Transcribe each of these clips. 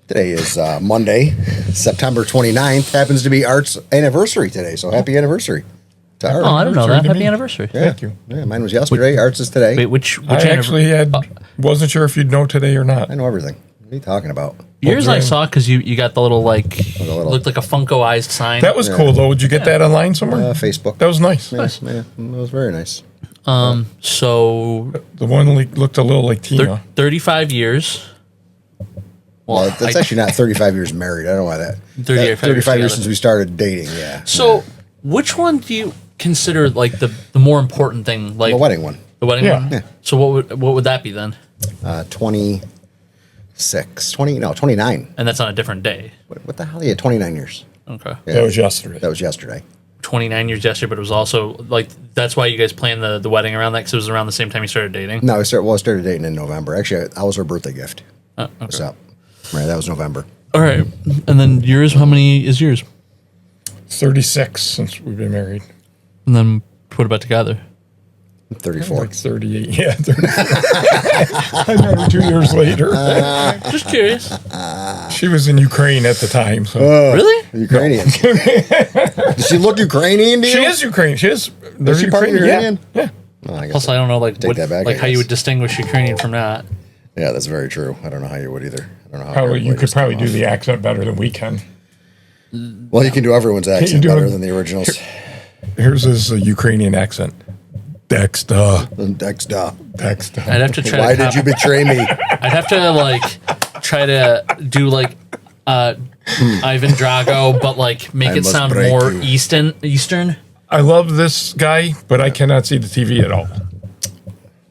Today is Monday, September 29th. Happens to be Art's anniversary today, so happy anniversary to Art. Oh, I didn't know that. Happy anniversary. Yeah. Thank you. Yeah, mine was yesterday. Art's is today. Wait, which I actually wasn't sure if you'd know today or not. I know everything. What are you talking about? yours I saw because you got the little little- looked like a Funko-ized sign. That was cool, though. Did you get that online somewhere? Facebook. That was nice. Yeah, yeah, it was very nice. So The one looked a little like Tina. 35 years. Well, that's actually not 35 years married. I don't know why that. 35 years 35 years together. since we started dating, yeah. So, which one do you consider like the more important thing? Like The wedding one. The wedding Yeah. one. Yeah. So what would that be then? 29. And that's on a different day. What the hell? Yeah, 29 years. Okay. Yeah, That was yesterday. That was yesterday. 29 years yesterday, but it was also like that's why you guys planned the wedding around that because it was around the same time you started dating. No, I started dating in November. Actually, that was her birthday gift. Okay. What's up? Right, that was November. All right, and then yours. How many is yours? 36 since we've been married. And then what about together? 34. Like 38. Yeah, 34. I met her 2 years later. Just curious. She was in Ukraine at the time. So Really? Ukrainian. Does she look Ukrainian to you? She is Ukrainian. She is. They're she part Ukrainian. Ukrainian? Yeah. Oh, I guess Plus, I don't know like Take that back, I how you guess. would distinguish Ukrainian from that. yeah, that's very true. I don't know how you would either. I don't know how Probably you everybody could just probably come do the accent better than we can. off. Well, you can do everyone's accent do better it? than the originals. Here's his Ukrainian accent. Dexter. Dexter. Dexter. I'd have to try. Why to did you betray me? I'd have to try to do Ivan Drago, but make I it must sound break more you. Eastern. I love this guy, but I cannot see the TV at all.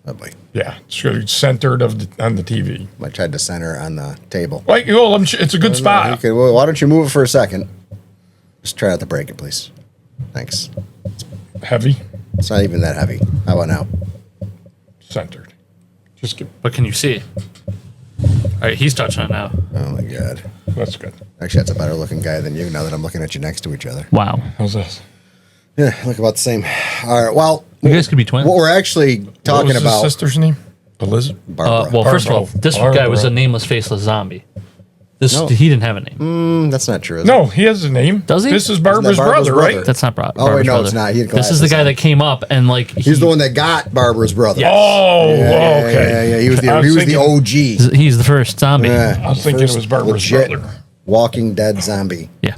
Oh, boy. Yeah, it's centered on the TV. I tried to center on the table. Like, it's a good spot. Okay, well, why don't you move it for a second? Just try not to break it, please. Thanks. Heavy, It's not even that heavy. How about now? centered. Just give. But can you see? All right, he's touching it now. Oh, my God. That's good. Actually, that's a better looking guy than you now that I'm looking at you next to each other. Wow, How's this? Yeah, look about the same. All right, well, you guys could be twins. what we're actually What talking was his about... sister's name? Elizabeth. Barbara. Well, first of all, Barbara. this guy was a Barbara. nameless, faceless zombie. No. He didn't have a name. That's not true, is it? No, he has a name. Does he? This is Barbara's, Barbara's brother, brother? right? That's not Barbara's Oh, wait, no, brother. it's not. He had This is the glasses guy on. that came up and He's the one that got Barbara's brother. Yeah. Oh, Yeah, okay. yeah. He was I the OG. He's the first zombie. Yeah. I was thinking it First was Barbara's legit brother. Walking Dead zombie. Yeah.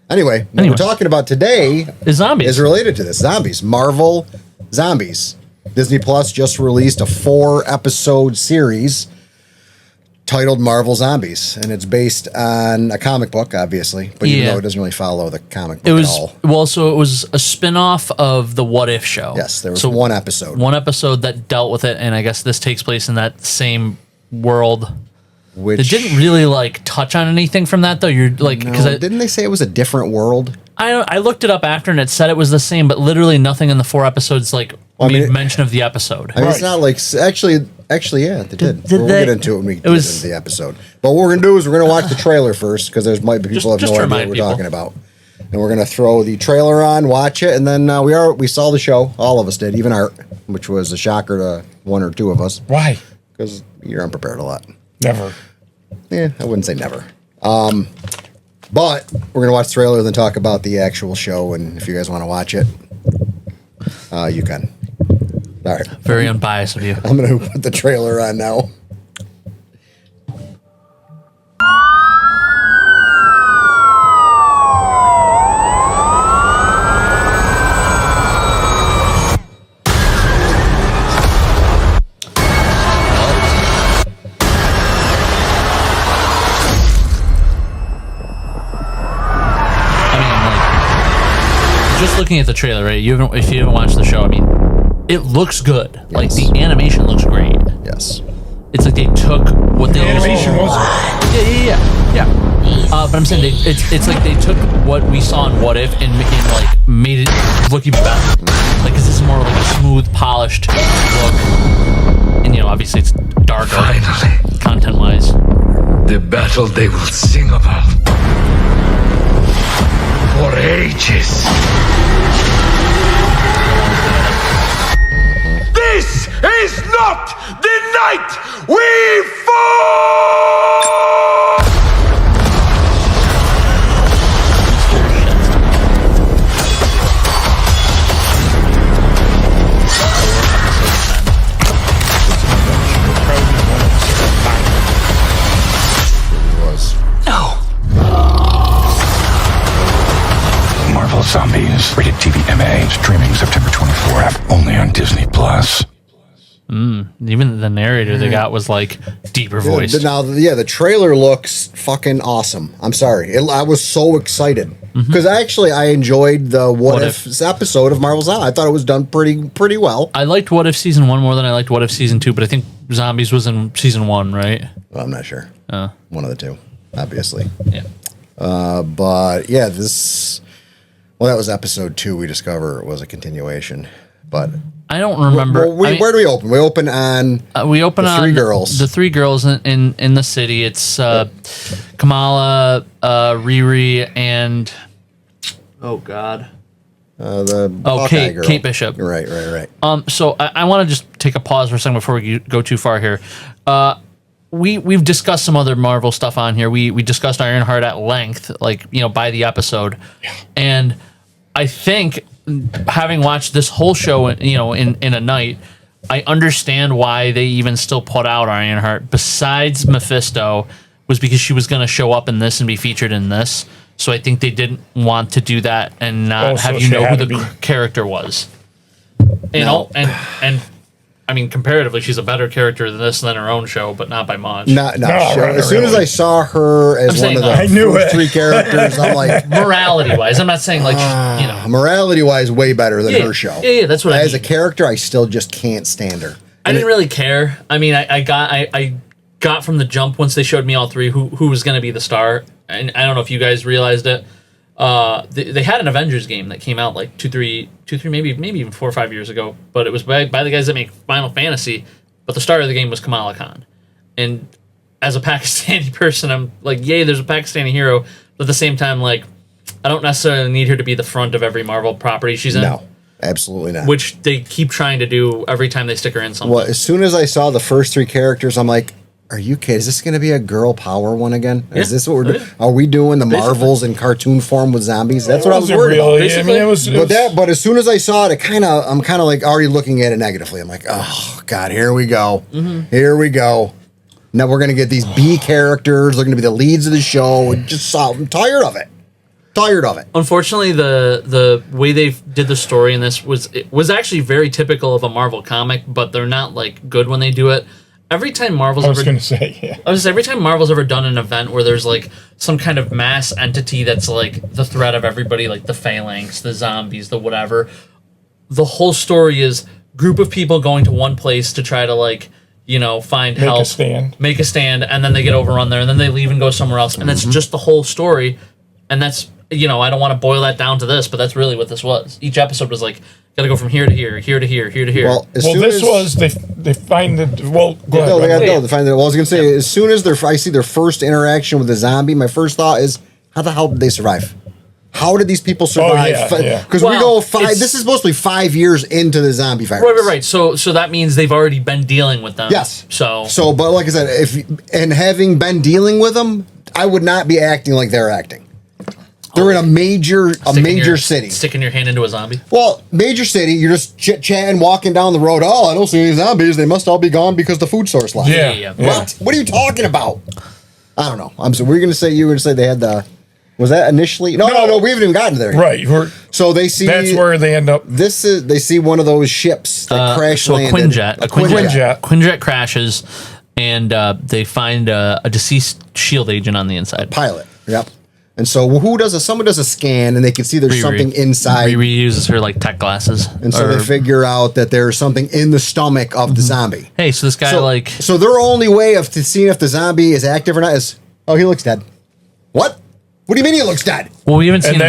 Anyway, what Anyway. we're talking about today Is zombies. is related to this. Zombies. Marvel Zombies. Disney Plus just released a 4-episode series titled Marvel Zombies. And it's based on a comic book, obviously. But even Yeah. though it doesn't really follow the comic book It was at all. so it was a spin-off of the What If show. Yes, there was so one episode. One episode that dealt with it, and I guess this takes place in that same world. Which It didn't really touch on anything from that though. You're because No, didn't they say it was a different world? I looked it up after and it said it was the same, but literally nothing in the 4 episodes I made mean, mention of the episode. I mean, it's Right. not like actually, yeah, they did. Did We'll they? get into it when we get was- into the episode. But what we're gonna do is we're gonna watch the trailer first because there's might be people have Just no to idea what remind we're people. talking about, and we're gonna throw the trailer on, watch it, and then we saw the show. All of us did, even Art, which was a shocker to one or two of us Why? because you're unprepared a lot. Never. Yeah, I wouldn't say never. But we're gonna watch the trailer and then talk about the actual show. And if you guys want to watch it, you can. All right, Very unbiased of you. I'm gonna put the trailer on now. I mean, just looking at the trailer, right? If you haven't watched the show, I mean, it looks good. Like Yes. the animation looks great. Yes. It's like they took what they Animation was. Yeah. But I'm saying it's like they took what we saw in What If and made it look even better. Like, 'cause this is more like a smooth, polished look, and obviously it's darker Finally, content-wise. the battle they will sing about for ages. This is not the night we fall! Zombies. Rated TV MA. Streaming September 24th. Only on Disney Plus. Even the narrator they got was like deeper voiced. Now, the trailer looks fucking awesome. I'm sorry. I was so excited. Because I enjoyed the What If episode of Marvel Zombies. I thought it was done pretty well. I liked What If season 1 more than I liked What If season 2, but I think Zombies was in season 1, right? Well, I'm not sure. One of the two, obviously. Yeah. But yeah, that was episode 2. We discover it was a continuation. But I don't remember. Where do we open? We open on the three girls. The three girls in the city. It's Kamala, Riri, and Kate Bishop. Right. So I want to just take a pause for a second before we go too far here. We've discussed some other Marvel stuff on here. We discussed Ironheart at length, by the episode, and I think having watched this whole show, in a night, I understand why they even still put out Ironheart. Besides Mephisto, was because she was going to show up in this and be featured in this. So I think they didn't want to do that and not have you know who the character was. And I mean, comparatively, she's a better character than this than her own show, but not by much. Not sure. As soon as I saw her as one of the first 3 characters, I'm like, morality-wise, I'm not saying morality-wise, way better than her show. Yeah, that's what I mean. As a character, I still just can't stand her. I didn't really care. I mean, I got from the jump once they showed me all 3 who was going to be the star, and I don't know if you guys realized it. They had an Avengers game that came out like 2, 3, maybe even 4 or 5 years ago, but it was by the guys that make Final Fantasy. But the star of the game was Kamala Khan, and as a Pakistani person, I'm like, yay, there's a Pakistani hero. But at the same time, like, I don't necessarily need her to be the front of every Marvel property she's in. No, absolutely not. Which they keep trying to do every time they stick her in something. Well, as soon as I saw the first 3 characters, I'm like, are you kidding? Is this going to be a girl power one again? Is this what we're doing? Are we doing the Marvels in cartoon form with zombies? That's what I was worried about. Basically. I mean, but as soon as I saw it, I'm kind of like already looking at it negatively. I'm like, oh God, here we go. Here we go. Now we're going to get these B characters. They're going to be the leads of the show. I'm tired of it. Unfortunately, the way they did the story in this was actually very typical of a Marvel comic, but they're not like good when they do it. Every time Marvel's every time Marvel's ever done an event where there's like some kind of mass entity that's like the threat of everybody, like the Phalanx, the zombies, the whatever, the whole story is group of people going to one place to try to find help, make a stand, and then they get overrun there, and then they leave and go somewhere else, and that's just the whole story. And that's, I don't want to boil that down to this, but that's really what this was. Each episode was like, got to go from here to here, here to here, here to here. Well, they find the go ahead. They find the. Well, I was gonna say, as soon as I see their first interaction with the zombie, my first thought is, how the hell did they survive? How did these people survive? Because we go 5. This is supposed to be 5 years into the zombie virus. Right. So that means they've already been dealing with them. Yes. So, but like I said, having been dealing with them, I would not be acting like they're acting. They're in a major city. Sticking your hand into a zombie? Well, major city, you're just chit-chatting, walking down the road. Oh, I don't see any zombies. They must all be gone because the food source left. Yeah. What are you talking about? I don't know. You were going to say they had the... Was that initially? No, we haven't even gotten there yet. Right. So they see... That's where they end up. They see one of those ships that crash landed. A Quinjet crashes, and they find a deceased SHIELD agent on the inside. Pilot. Yep. And so someone does a scan, and they can see there's something inside. Riri uses her like tech glasses, and so they figure out that there's something in the stomach of the zombie. Hey, so this guy so their only way of seeing if the zombie is active or not is, he looks dead. What? What do you mean he looks dead? Well, we haven't seen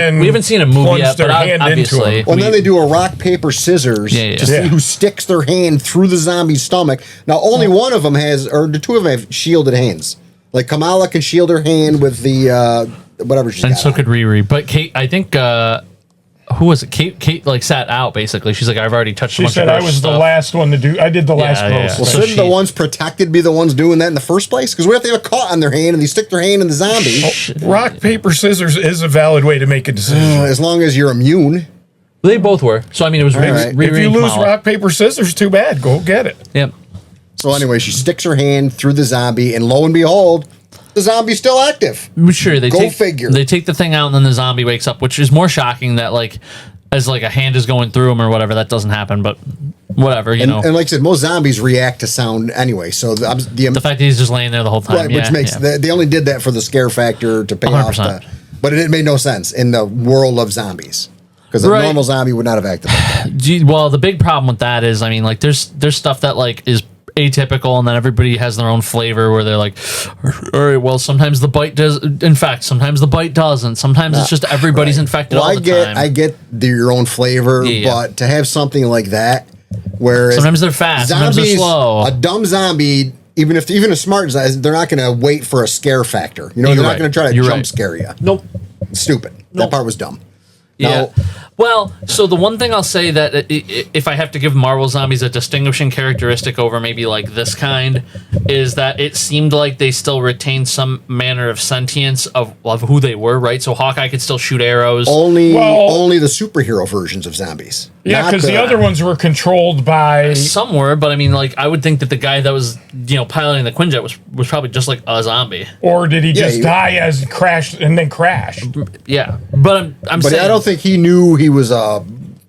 a movie yet, but obviously. Well, then they do a rock paper scissors to see who sticks their hand through the zombie's stomach. Now, only one of them or the 2 of them have shielded hands. Like Kamala can shield her hand with the. Whatever she's got. And so could Riri. But Kate, I think, who was it? Kate like sat out basically. She's like, I've already touched. She said I was the last one to do. I did the last post. Well, shouldn't the ones protected be the ones doing that in the first place? Because we have to have a cut on their hand and they stick their hand in the zombie. Rock, paper, scissors is a valid way to make a decision. As long as you're immune. They both were. So I mean, it was Riri. If you lose rock, paper, scissors, too bad. Go get it. Yep. So anyway, she sticks her hand through the zombie, and lo and behold, the zombie's still active. Sure, Go figure. They take the thing out, and then the zombie wakes up, which is more shocking that like as like a hand is going through him or whatever. That doesn't happen, but whatever, you know. And like I said, most zombies react to sound anyway. So The fact that he's just laying there the whole time, right, which makes they only did that for the scare factor to pay off 100%. but it made no sense in the world of zombies because a Right. normal zombie would not have acted like that. Well, the big problem with that is, I mean, like there's stuff that like is atypical, and then everybody has their own flavor where they're like, all right, well, sometimes the bite does. In fact, sometimes the bite doesn't. Sometimes it's just everybody's infected all the time. I get your own flavor, Yeah. but to have something like that, where Sometimes they're fast, sometimes they're slow. a dumb zombie, even a smart zombie, they're not going to wait for a scare factor. You know, You're they're right. not going to try to You're jump right. scare you. Nope. Stupid. That part was dumb. Yeah. Now, Well, so the one thing I'll say that if I have to give Marvel Zombies a distinguishing characteristic over maybe like this kind, is that it seemed like they still retained some manner of sentience of who they were, right? So Hawkeye could still shoot arrows. only Well- the superhero versions of zombies. Yeah, Not because the other ones were controlled by. Some were, but I mean, like, I would think that the guy that was, piloting the Quinjet was probably just like a zombie. Or did he just he- die as crashed and then crashed? Yeah. But I'm But saying. I don't think he knew he was a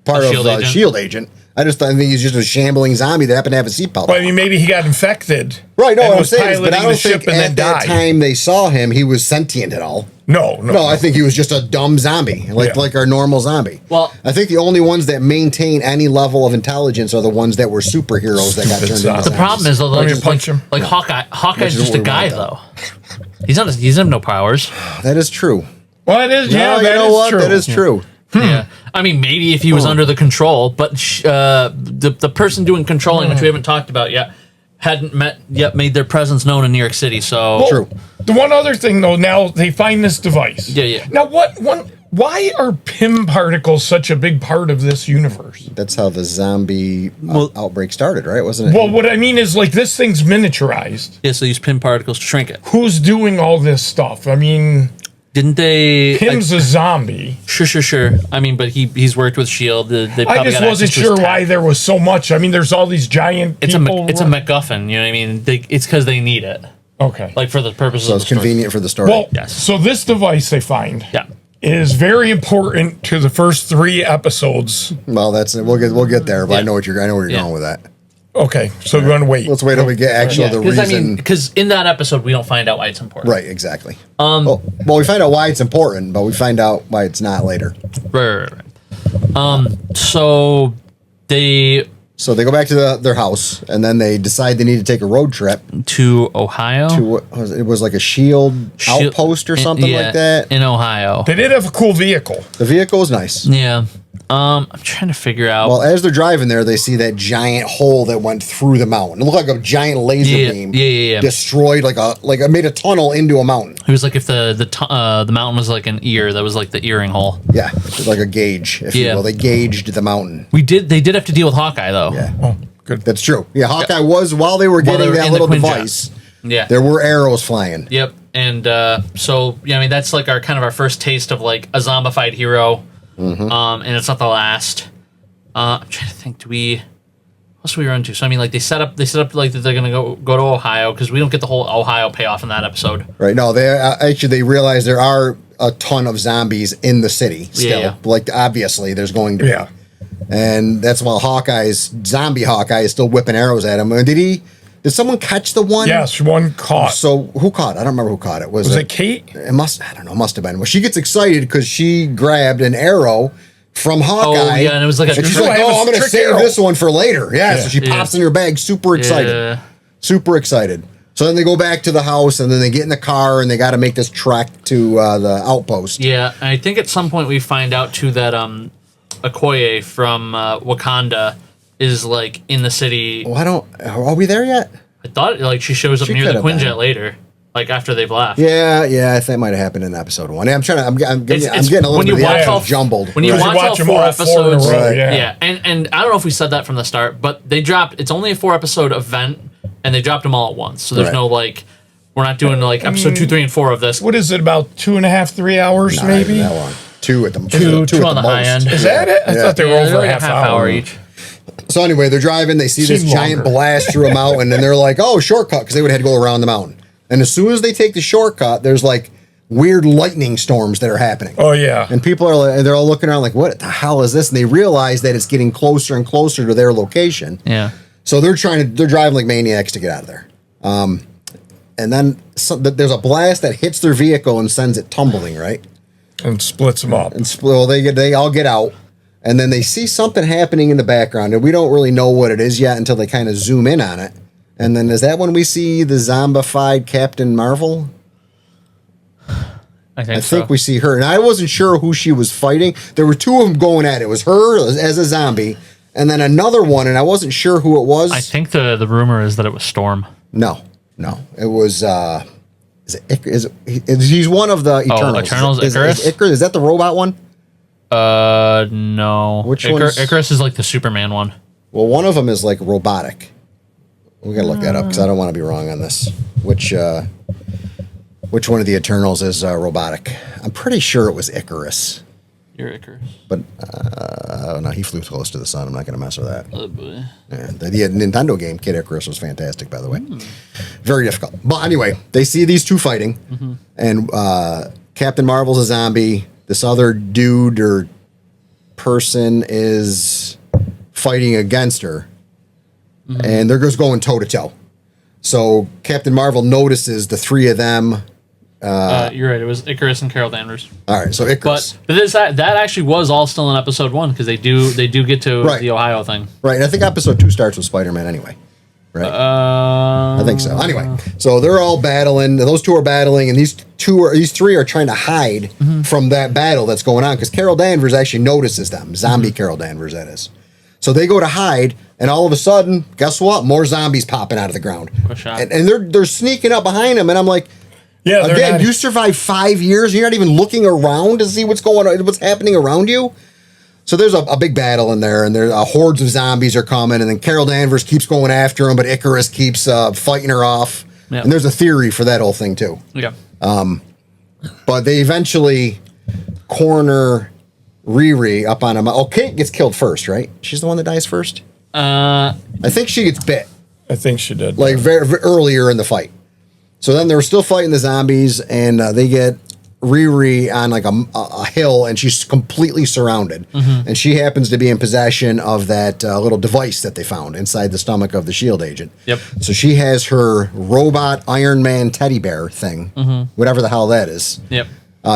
part A of SHIELD the agent? SHIELD agent. I think he's just a shambling zombie that happened to have a seatbelt. Well, I mean, maybe he got infected. Right, no, and what I'm was saying is, but I piloting don't the ship think and then at that died. time they saw him, he was sentient at all. No. No, I think he was just a dumb zombie, Yeah. like our normal zombie. Well- I think the only ones that maintain any level of intelligence are the ones that were superheroes that got Stupid turned zombie. into the problem is, though, Want me like, to punch him? like Hawkeye's Which is just a what we guy, want, though. He doesn't have no powers. That is true. Well, it is. Yeah, No, that you know is what? true. That is true. Yeah, I mean, maybe if he was under the control, but the person doing controlling, which we haven't talked about yet, hadn't made their presence known in New York City. So Well, True. The one other thing, though, now they find this device. Yeah. Now, why are PIM particles such a big part of this universe? That's how the zombie outbreak started, right? Wasn't it? Well, what I mean is, like, this thing's miniaturized. yeah, so use pin particles to shrink it. Who's doing all this stuff? I mean, Didn't they? Pim's a zombie. Sure. I mean, but he's worked with Shield. They I probably just got wasn't access to his sure tech. why there was so much. I mean, there's all these giant It's people. a MacGuffin. You know what I mean? It's because they need it, Okay. like for the purposes so of it's the story. convenient for the story. Well, Yes. so this device they find Yeah. is very important to the first 3 episodes. well, that's we'll get there, but I Yeah. know where you're Yeah. going with that. Okay, so we're gonna wait. Let's wait till we get actually the Because reason. because in that episode we don't find out why it's important. Right, exactly. Well, we find out why it's important, but we find out why it's not later. Right. So they So they go back to their house, and then they decide they need to take a road trip to Ohio. to it was like a shield outpost or something like that. in Ohio. They did have a cool vehicle. The vehicle was nice. Yeah. I'm trying to figure out. Well, as they're driving there, they see that giant hole that went through the mountain. It looked like a giant laser Yeah, beam. yeah. Destroyed it made a tunnel into a mountain. It was like if the mountain was like an ear, that was like the earring hole. Yeah, it's like a gauge, if you Yeah. will. They gauged the mountain. They did have to deal with Hawkeye though. Yeah, Oh, good. that's true. Yeah, Hawkeye was while they were While they getting were that in the little Quinjet. device. Yeah. There were arrows flying. Yep. And so yeah, I mean that's like our first taste of like a zombified hero. Mm-hmm. And it's not the last. I'm trying to think. What else do we run to? So I mean, like they set up like that they're gonna go to Ohio because we don't get the whole Ohio payoff in that episode. Right. No, they realize there are a ton of zombies in the city still. Yeah. Like obviously there's going to be. Yeah. And that's while zombie Hawkeye is still whipping arrows at him. And did someone catch the one? Yes, one caught. So who caught it? I don't remember who caught it. Was it Kate? It must have been. Well, she gets excited because she grabbed an arrow from Hawkeye. Oh, yeah, and it was like a and she's trick- like, it was I'm a going to trick save arrow. this one for later. Yeah, Yeah. so she Yeah. pops in her bag, super excited. Yeah. Super excited. So then they go back to the house, and then they get in the car, and they got to make this trek to the outpost. Yeah, and I think at some point we find out too that Okoye from Wakanda is like in the city. Well, are we there yet? I thought like she shows up She near the could have Quinjet been. later, like after they've left. Yeah, I think that might have happened in episode 1. Yeah, I'm getting It's a little when bit you of the watch episode all- jumbled. When you Right. watch, them all four all 4 in a episodes, row, yeah, and I don't know if we said that from the start, but they dropped. It's only a 4-episode event, and they dropped them all at once. So there's Right. no like, we're not doing like episode 2, 3, and 4 of this. What is it, about 2.5, 3 hours, Not maybe? even that long. Two at the Two at on the high end. Is that it? I thought they were Yeah, over they're a like half hour each. So anyway, they're driving. They see this Seemed giant longer. blast through a mountain, and they're like, "Oh, shortcut!" Because they would have had to go around the mountain. And as soon as they take the shortcut, there's like weird lightning storms that are happening. Oh yeah. And people are they're all looking around like, what the hell is this? And they realize that it's getting closer and closer to their location. Yeah. So they're driving like maniacs to get out of there. And then there's a blast that hits their vehicle and sends it tumbling, right? And splits them up. And they all get out. And then they see something happening in the background, and we don't really know what it is yet until they kind of zoom in on it. And then is that when we see the zombified Captain Marvel? I think I think we see her, and I wasn't sure who she was fighting. There were two of them going at it. It was her as a zombie, and then another one, and I wasn't sure who it was. I think the rumor is that it was Storm. No, it was. He's one of the Eternals. Eternals, Icarus? Is that the robot one? No. Which one's- Icarus is like the Superman one. Well, one of them is like robotic. We gotta look that up because I don't want to be wrong on this. Which one of the Eternals is robotic? I'm pretty sure it was Icarus, You're Icarus. but no, he flew close to the sun. I'm not gonna mess with that. Oh boy. Yeah, the Nintendo game Kid Icarus was fantastic, by the way. Very difficult. But anyway, they see these two fighting, and Captain Marvel's a zombie. This other dude or person is fighting against her, and they're just going toe to toe. So Captain Marvel notices the three of them. You're right. It was Icarus and Carol Danvers. All right, so Icarus. But that actually was all still in episode 1 because they do get to Right. the Ohio thing. Right, and I think episode 2 starts with Spider-Man anyway. Right? I think so. Anyway, so they're all battling. Those two are battling, and these three are trying to hide from that battle that's going on because Carol Danvers actually notices them. Zombie Carol Danvers, that is. So they go to hide, and all of a sudden, guess what? More zombies popping out of the ground, What a shock. and they're sneaking up behind them, and I'm like, Yeah, they're again, not- you survived 5 years. You're not even looking around to see what's going on, what's happening around you. So there's a big battle in there, and there hordes of zombies are coming, and then Carol Danvers keeps going after him, but Icarus keeps fighting her off. Yeah. And there's a theory for that whole thing too. Yeah. But they eventually corner Riri up on him. Oh, Kate gets killed first, right? She's the one that dies first. I think she gets bit I think she did. like very earlier in the fight. So then they were still fighting the zombies, and they get Riri on like a hill, and she's completely surrounded. And she happens to be in possession of that little device that they found inside the stomach of the SHIELD agent. Yep. So she has her robot Iron Man teddy bear thing, whatever the hell that is. Yep.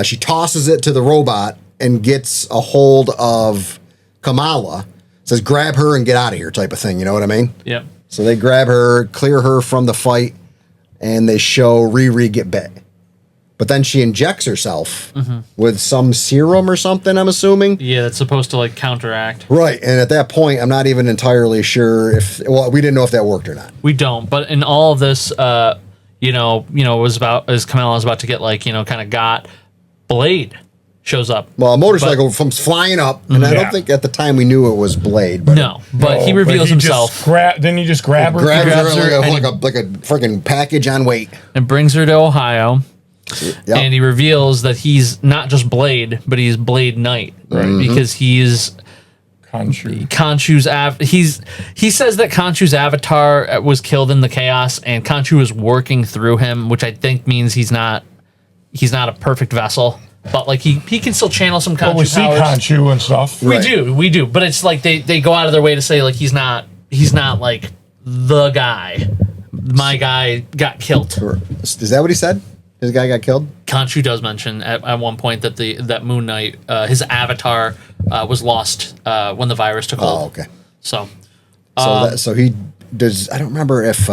She tosses it to the robot and gets a hold of Kamala. Says, grab her and get out of here type of thing. You know what I mean? Yep. So they grab her, clear her from the fight, and they show Riri get bit. But then she injects herself with some serum or something, I'm assuming. Yeah, that's supposed to like counteract. Right. And at that point, I'm not even entirely sure we didn't know if that worked or not. We don't. But in all of this, was about as Kamala is about to get kind of got. Blade shows up. Well, a motorcycle comes flying up, and I Yeah. don't think at the time we knew it was Blade. But No, but No, he reveals just himself Didn't he just grab her? grabs grabs her her like and- a freaking package on weight. and brings her to Ohio. Yep. And he reveals that he's not just Blade, but he's Blade Knight, right? Because he's Khonshu. Khonshu's he says that Khonshu's avatar was killed in the chaos, and Khonshu is working through him, which I think means he's not a perfect vessel, but like he can still channel some Khonshu Well, we see powers. Khonshu and stuff. Right. We do, but it's like they go out of their way to say like he's not like the guy. My guy got killed. Is that what he said? His guy got killed? Khonshu does mention at one point that that Moon Knight, his avatar, was lost when the virus took hold. Oh, okay. So So he does. I don't remember if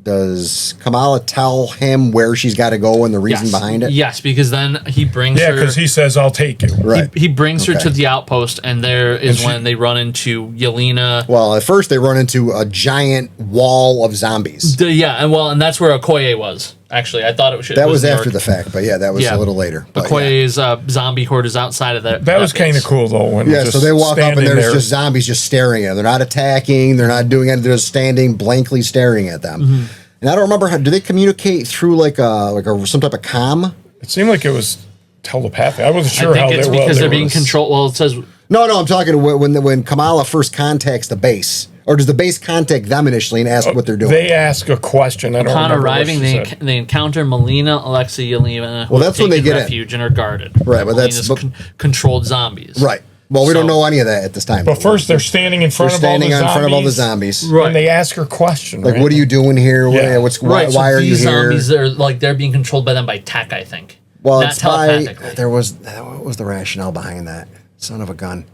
does Kamala tell him where she's got to go and the reason yes, behind it. yes, because then he brings Yeah, her. because he says, "I'll take you." Right. He brings her Okay. to the outpost, and there is she- when they run into Yelena. Well, at first they run into a giant wall of zombies. And that's where Okoye was. Actually, I thought it should. That was after the fact, but yeah, that was Yeah. a little later. But yeah. Okoye's zombie horde is outside of that. That was kind of base. cool though. When Yeah, just so they walk up and standing there's there. just zombies just staring at them. They're not attacking. They're not doing anything. They're just standing blankly staring at them. Mm-hmm. And I don't remember how. Do they communicate through like some type of comm? It seemed like it was telepathic. I wasn't sure I how think it's they because they they're being were- controlled. Well, it says No, I'm talking when Kamala first contacts the base. Or does the base contact them initially and ask what they're doing? They ask a question. I don't Upon remember what arriving, she said. they encounter Melina, Alexa, Yelena. Well, that's when they get in. refuge and are guarded. Right, but that's- Melina's controlled zombies. Right. Well, we don't So- know any of that at this time. But first, they're standing in they're front of all the standing zombies. in front of all the zombies. Right. And they ask her question. Like, right? what are you doing here? Yeah. Why so are you these here? zombies are like they're being controlled by them by tech, I think. Well, not it's by telepathically. what was the rationale behind that? Son of a gun.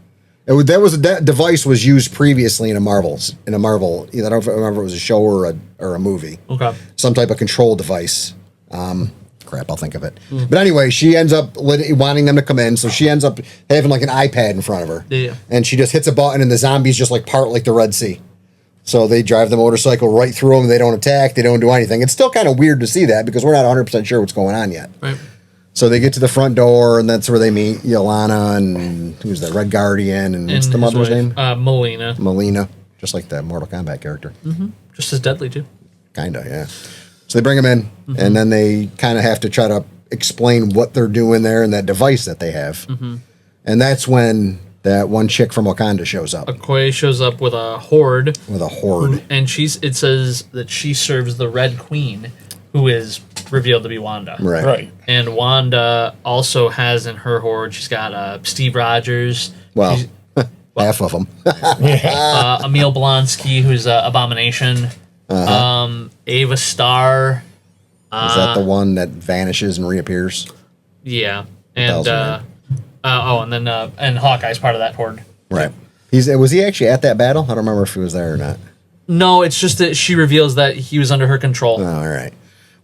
That device was used previously in a Marvel. I don't remember if it was a show or a movie. Okay. Some type of control device. Crap, I'll think of it. But anyway, she ends up wanting them to come in, so she ends up having like an iPad in front of her. Yeah. And she just hits a button, and the zombies just like part like the Red Sea. So they drive the motorcycle right through them. They don't attack. They don't do anything. It's still kind of weird to see that because we're not 100% sure what's going on yet. Right. So they get to the front door, and that's where they meet Yelena and who's that? Red Guardian, and what's And the his mother's wife, name? Melina. Melina, just like that Mortal Kombat character. Just as deadly, too. Kinda, yeah. So they bring them in, and then they kind of have to try to explain what they're doing there and that device that they have. And that's when that one chick from Wakanda shows up Okoye shows up with a horde, with a horde. and it says that she serves the Red Queen, who is revealed to be Wanda. Right. Right. And Wanda also has in her horde, she's got Steve Rogers. Well, she's- half of them. Emil Blonsky, who's Abomination. Ava Starr. Is that the one that vanishes and reappears? Yeah. hell's And her and then and Hawkeye's part of that horde. Right. Was he actually at that battle? I don't remember if he was there or not. No, it's just that she reveals that he was under her control. Oh, all right.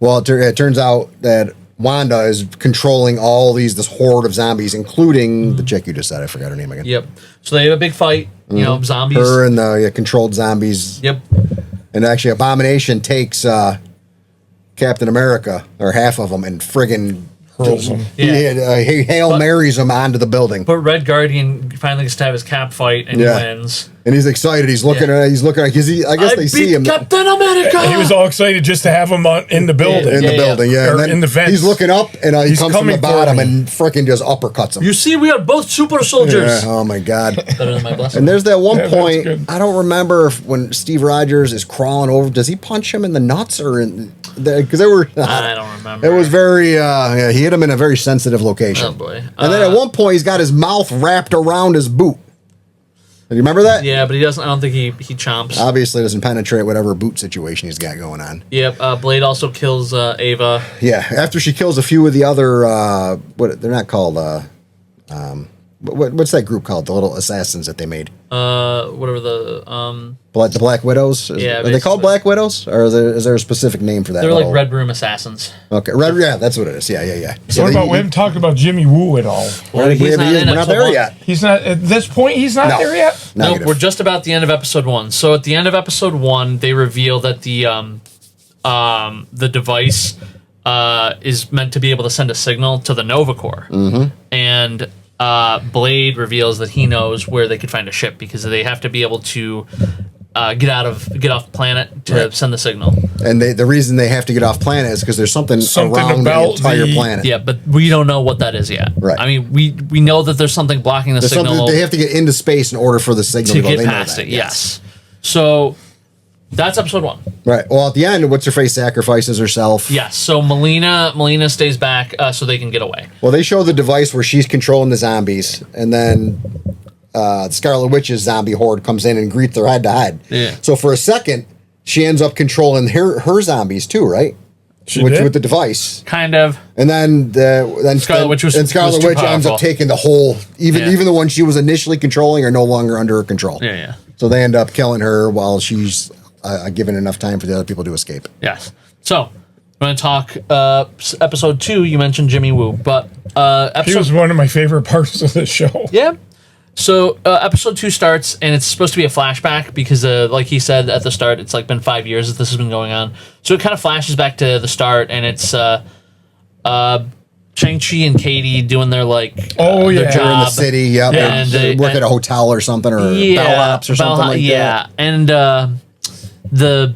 Well, it turns out that Wanda is controlling this horde of zombies, including the chick you just said. I forgot her name again. Yep. So they have a big fight. You know, zombies. Her and the controlled zombies. Yep. And actually, Abomination takes Captain America, or half of them, and friggin' Hurls them. he Hail Marys them onto the building. But Red Guardian finally gets to have his cap fight and Yeah. he wins. And he's excited. He's looking Yeah. at. He's looking. Because I guess they see him Captain America. He was all excited just to have him in the building. in the Yeah, building. Yeah, Or and then in the vents. he's looking up, and he He's comes from the coming for bottom me. and frickin' just uppercuts him. You see, we are both super soldiers. Yeah, oh my god. Better than my blessing. And there's that one Yeah, that's point, good. I don't remember when Steve Rogers is crawling over, does he punch him in the nuts or in because they were I don't remember. it was very he hit him in a very sensitive location. Oh, boy. And then at one point he's got his mouth wrapped around his boot. Do you remember that? Yeah, but he doesn't. I don't think he chomps. Obviously doesn't penetrate whatever boot situation he's got going on. Yep. Blade also kills Ava. Yeah, after she kills a few of the other what they're not called what's that group called? The little assassins that they made. Whatever the The Black Widows? Yeah, Are they called basically. Black Widows? Or is there a specific name for that? they're like little- Red Room assassins. Okay, Red. Yeah, that's what it is. Yeah. So what about we haven't talked about Jimmy Woo at all? Well, he's we're not in not episode there one. yet. He's not at this point. He's not No. there yet. No, Negative. we're just about the end of episode 1. So at the end of episode 1, they reveal that the device is meant to be able to send a signal to the Nova Corps, and Blade reveals that he knows where they could find a ship because they have to be able to get off the planet to send the signal. And the reason they have to get off planet is because there's something around the about entire the- planet. Yeah, but we don't know what that is yet. Right. I mean, we know that there's something blocking the There's signal something they have to get into space in order for the signal to to go. get They know past that, it. Yes. So that's episode 1. Right. Well, at the end, what's her face sacrifices herself. Yes. So Melina stays back so they can get away. Well, they show the device where she's controlling the zombies, and then the Scarlet Witch's zombie horde comes in and greets her head to head. Yeah. So for a second, she ends up controlling her zombies too, right? She did? With the device. Kind of. And then Scarlet Witch was Scarlet too Witch ends powerful. up taking the whole Yeah. even the one she was initially controlling are no longer under her control. Yeah. So they end up killing her while she's given enough time for the other people to escape. Yes. So we're going to talk episode 2. You mentioned Jimmy Woo, but He was one of my favorite parts of the show. yeah. So episode 2 starts, and it's supposed to be a flashback because, like he said at the start, it's like been 5 years that this has been going on. So it kind of flashes back to the start, and it's Shang-Chi and Katie doing their like Oh, their yeah. job They're in the city, yeah. And They work at a hotel or something, or Bell Ops or something like yeah. that. And the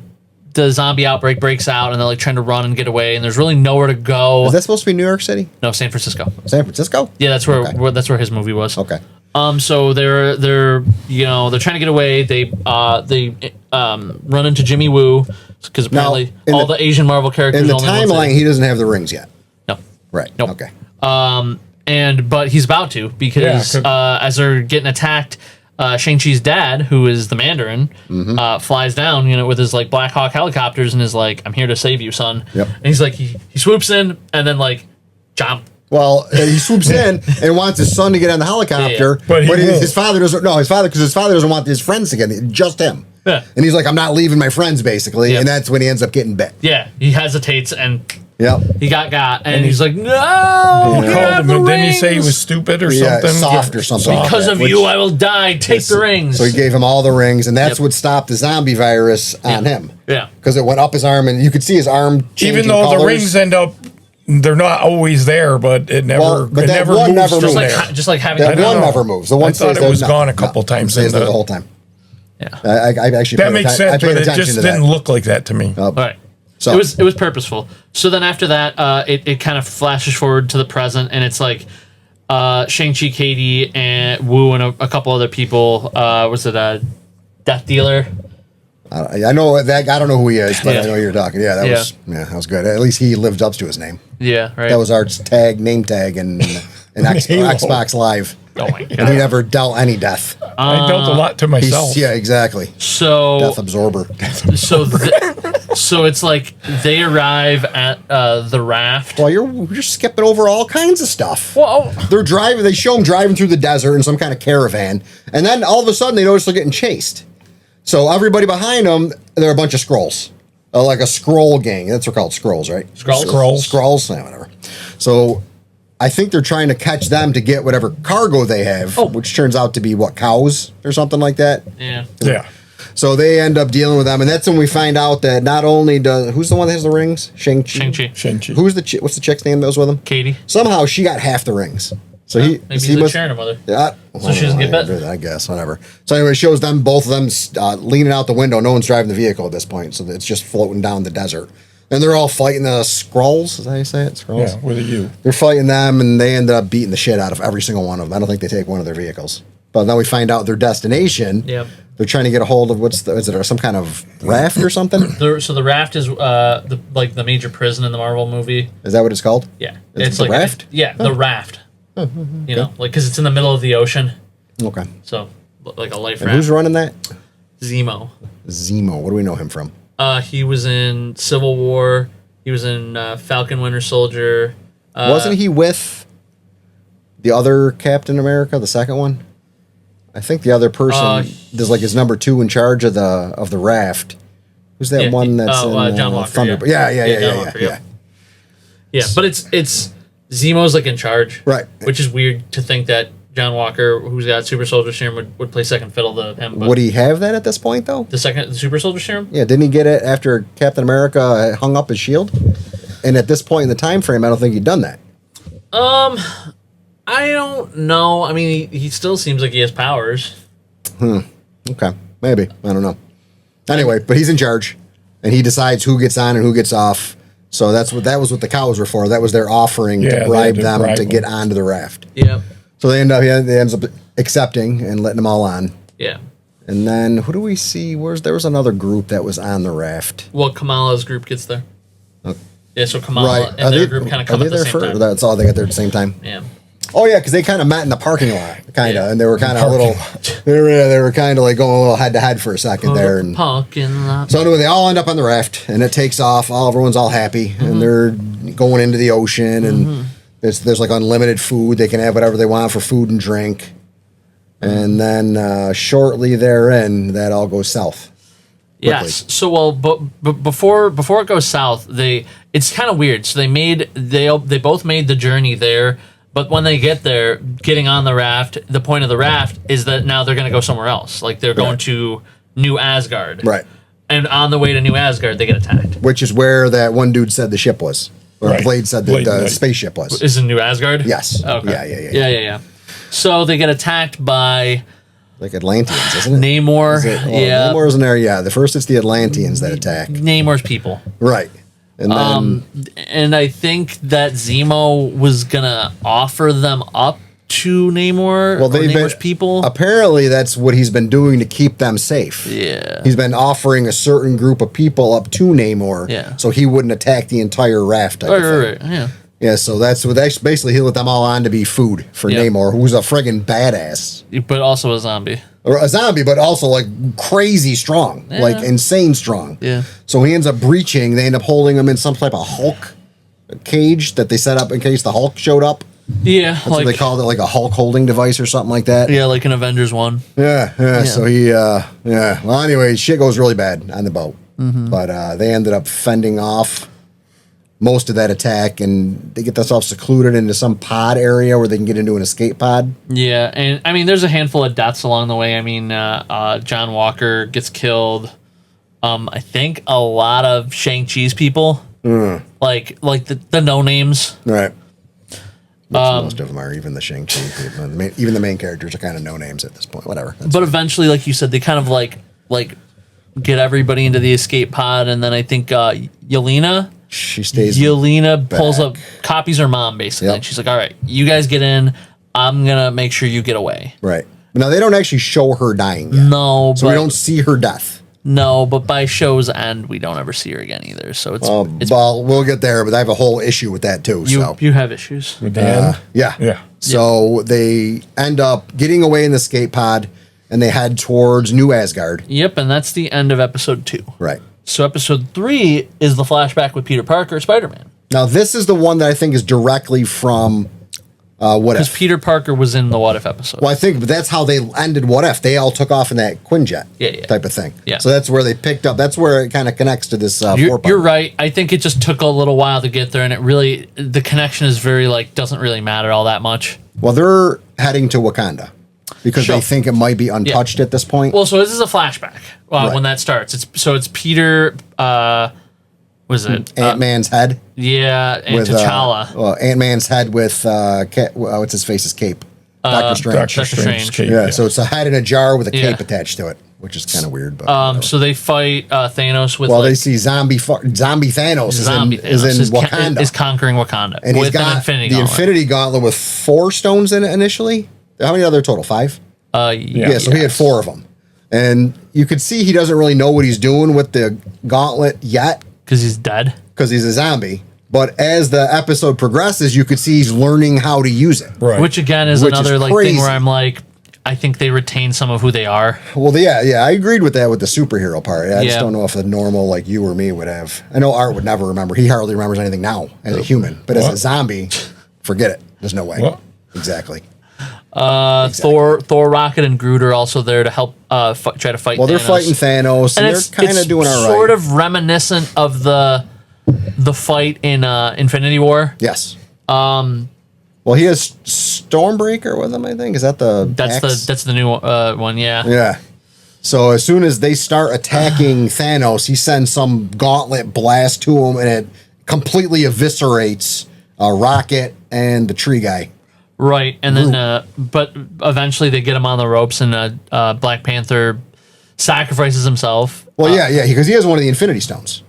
zombie outbreak breaks out, and they're like trying to run and get away, and there's really nowhere to go. Is that supposed to be New York City? No, San Francisco. San Francisco? Yeah, that's where, Okay. that's where his movie was. Okay. So they're they're trying to get away. They run into Jimmy Woo because apparently in all the- the Asian Marvel characters In the only once timeline, he doesn't have the rings yet. no. Right. Nope. Okay. But he's about to because Yeah, 'cause- as they're getting attacked, Shang-Chi's dad, who is the Mandarin, flies down, with his like Black Hawk helicopters and is like, "I'm here to save you, son." Yep. And he's like, he swoops in and then like, jump. Well, he swoops in and wants his son to get on the helicopter, Yeah. But he won't. his father doesn't. No, his father doesn't want his friends to get it, just him. Yeah. And he's like, "I'm not leaving my friends," basically, Yep. and that's when he ends up getting bit. Yeah, he hesitates and Yep. he got, and he's like, "No, He you called have him, the and didn't he say he rings. was stupid or Yeah, something? soft or something. Soft. Because of Which- you, I will die. Take the rings." So he gave him all the rings, and that's Yep. what stopped the zombie virus on him. Yeah. Because it went up his arm, and you could see his arm changing Even though colors. the rings end up, they're not always there, but it never, Well, but it that never one moves never from moved. there. just like having That I one know. never moves. The one I thought stays it there- was no, gone a no, couple times Stays in there the- the whole time. Yeah. I actually That paid makes atten- sense, I paid but it attention just to that. didn't look like that to me. All right. So It was purposeful. So then after that, it kind of flashes forward to the present, and it's like Shang-Chi, Katie, and Wu, and a couple other people. Was it a Death Dealer? I know that I don't know who he is, but Yeah. I know who you're talking. Yeah, that was good. At least he lived up to his name. Yeah, right. That was Art's name tag, and Halo. Xbox Live. oh my And he god. never dealt any death. I dealt a lot to myself. Yeah, exactly. So Death absorber. so it's like they arrive at the raft. Well, you're skipping over all kinds of stuff. Well, They're driving. They show them driving through the desert in some kind of caravan, and then all of a sudden they notice they're getting chased. So everybody behind them, they're a bunch of scrolls, like a scroll gang. That's what they're called, scrolls, right? Scrolls. Scrolls. Yeah, whatever. So I think they're trying to catch them to get whatever cargo they have, which turns out to be cows or something like that. yeah. Yeah. So they end up dealing with them, and that's when we find out that not only does who's the one that has the rings, Shang-Chi. Shang-Chi. Shang-Chi. Who's the what's the chick's name that was with him? Katie. Somehow she got half the rings. So Maybe he's like sharing them with her. Yeah, So she doesn't get bit? I guess whatever. So anyway, it shows them both of them leaning out the window. No one's driving the vehicle at this point, so it's just floating down the desert. And they're all fighting the Skrulls. Is that how you say it? Skrulls. Yeah, with a U. They're fighting them, and they end up beating the shit out of every single one of them. I don't think they take one of their vehicles. But then we find out their destination. Yep. They're trying to get a hold of is it some kind of raft or something? So the raft is the major prison in the Marvel movie. Is that what it's called? Yeah, It's the like raft? the raft. Because it's in the middle of the ocean. Okay. So like a life And who's raft. running that? Zemo. Zemo. What do we know him from? He was in Civil War. He was in Falcon Winter Soldier. Wasn't he with the other Captain America, the second one? I think the other person is like his number 2 in charge of the raft. Who's that Yeah, one that's in John Walker, Thunder? yeah. Yeah, John Walker, yeah. Yeah, but it's Zemo's like in charge, Right. Which is weird to think that John Walker, who's got Super Soldier Serum, would play second fiddle to him. But Would he have that at this point though? the Super Soldier Serum? Yeah, didn't he get it after Captain America hung up his shield? And at this point in the time frame, I don't think he'd done that. I don't know. I mean, he still seems like he has powers. Okay, maybe. I don't know. Anyway, but he's in charge, and he decides who gets on and who gets off. So that was what the cows were for. That was their offering Yeah, to they bribe had to them bribe to them. get onto the raft. Yeah, So they ends up accepting and letting them all on. yeah. And then who do we see? There was another group that was on the raft. Well, Kamala's group gets there. Yeah, so Kamala Right. and their group kind of come at the same time. That's all they got there at the same time. Yeah. Oh yeah, because they kind of met in the parking lot, kind of, Yeah. and they were kind of a little. They were kind of like going a little head to head for a second there, and Parking lot. so anyway, they all end up on the raft, and it takes off. Everyone's all happy, Mm-hmm. and they're going into the ocean, and there's like unlimited food. They can have whatever they want for food and drink, and then shortly therein, that all goes south. Yes. So well, but before it goes south, it's kind of weird. So they both made the journey there, but when they get there, getting on the raft, the point of the raft is that now they're going to go somewhere else. Like they're going to New Asgard. Right. And on the way to New Asgard, they get attacked. Which is where that one dude said the ship was, or Right. Blade said Blade, the right. spaceship was. Is in New Asgard? Yes. Okay. Yeah. Yeah. So they get attacked by Like Atlanteans, isn't it? Namor. Is it? Well, Yeah. Namor's in there. Yeah, the first it's the Atlanteans that attack. Namor's people. Right. And then And I think that Zemo was gonna offer them up to Namor or Namor's people. Apparently, that's what he's been doing to keep them safe. Yeah. He's been offering a certain group of people up to Namor, Yeah. so he wouldn't attack the entire raft. Type of thing. Right. Yeah. Yeah, so that's what basically he let them all on to be food for Yeah. Namor, who's a friggin' badass. But also a zombie. Or a zombie, but also like crazy strong, like insane strong. Yeah. So he ends up breaching. They end up holding him in some type of Hulk cage that they set up in case the Hulk showed up. Yeah. That's what they called it, like a Hulk holding device or something like that. Yeah, like in Avengers 1. Yeah. So he, Well, anyway, shit goes really bad on the boat. Mm-hmm. But they ended up fending off most of that attack, and they get themselves secluded into some pod area where they can get into an escape pod. Yeah, and I mean, there's a handful of deaths along the way. I mean, John Walker gets killed. I think a lot of Shang-Chi's people, like the no names. Right. Most of them are, even the Shang-Chi people. Even the main characters are kind of no names at this point. Whatever. But eventually, like you said, they kind of like get everybody into the escape pod, and then I think Yelena She stays. pulls up, copies her mom basically, Yep. and she's like, "All right, you guys get in. I'm gonna make sure you get away." Right. Now, they don't actually show her dying yet. No, So we don't see her death. No, but by show's end, we don't ever see her again either. So it's Well, we'll get there, but I have a whole issue with that too. you have issues. Dan. Yeah. Yeah. So they end up getting away in the escape pod, and they head towards New Asgard. Yep, and that's the end of episode 2. Right. So episode 3 is the flashback with Peter Parker, Spider-Man. Now, this is the one that I think is directly from What Because If. Peter Parker was in the What If episode. Well, I think that's how they ended What If. They all took off in that Quinjet Yeah. type of thing. Yeah. So that's where they picked up. That's where it kind of connects to this You're four-part. right. I think it just took a little while to get there, and it really, the connection is very, doesn't really matter all that much. Well, they're heading to Wakanda because Sure. they think it might be untouched at this point. Well, so this is a flashback Right. when that starts. It's Peter, was it? Ant-Man's head. Yeah, and With T'Challa. Ant-Man's head with what's his face's cape? Doctor Strange. Doctor Doctor Strange. Strange. Cape, Yeah, so it's a head in a jar with a Yeah. cape attached to it, which is kind of weird. But So they fight Thanos with well, they see zombie Thanos, zombie is in Thanos Wakanda, is conquering Wakanda and he's with got an Infinity the Gauntlet. Infinity Gauntlet with 4 stones in it initially. How many other total? 5. Yeah, so he had 4 of them, and you could see he doesn't really know what he's doing with the gauntlet yet because he's dead. because he's a zombie. But as the episode progresses, you could see he's learning how to use it. Right. Which again is Which is another thing crazy. where I'm like, I think they retain some of who they are. Well, yeah, I agreed with that with the superhero part. I just Yeah. don't know if a normal like you or me would have. I know Art would never remember. He hardly remembers anything now as a human, but as a What? zombie, forget it. There's no way. What? Exactly. Thor, Rocket, and Groot are also there to help try to fight. Well, they're Thanos. fighting Thanos, and they're kind of doing all right. Sort of reminiscent of the fight in Infinity War. Yes. Well, he has Stormbreaker with him. I think is that the axe? That's the new one. Yeah. Yeah. So as soon as they start attacking Thanos, he sends some gauntlet blast to him, and it completely eviscerates Rocket and the tree guy. Right, and then but eventually they get him on the ropes, and Black Panther sacrifices himself. Well, yeah, because he has one of the Infinity Stones.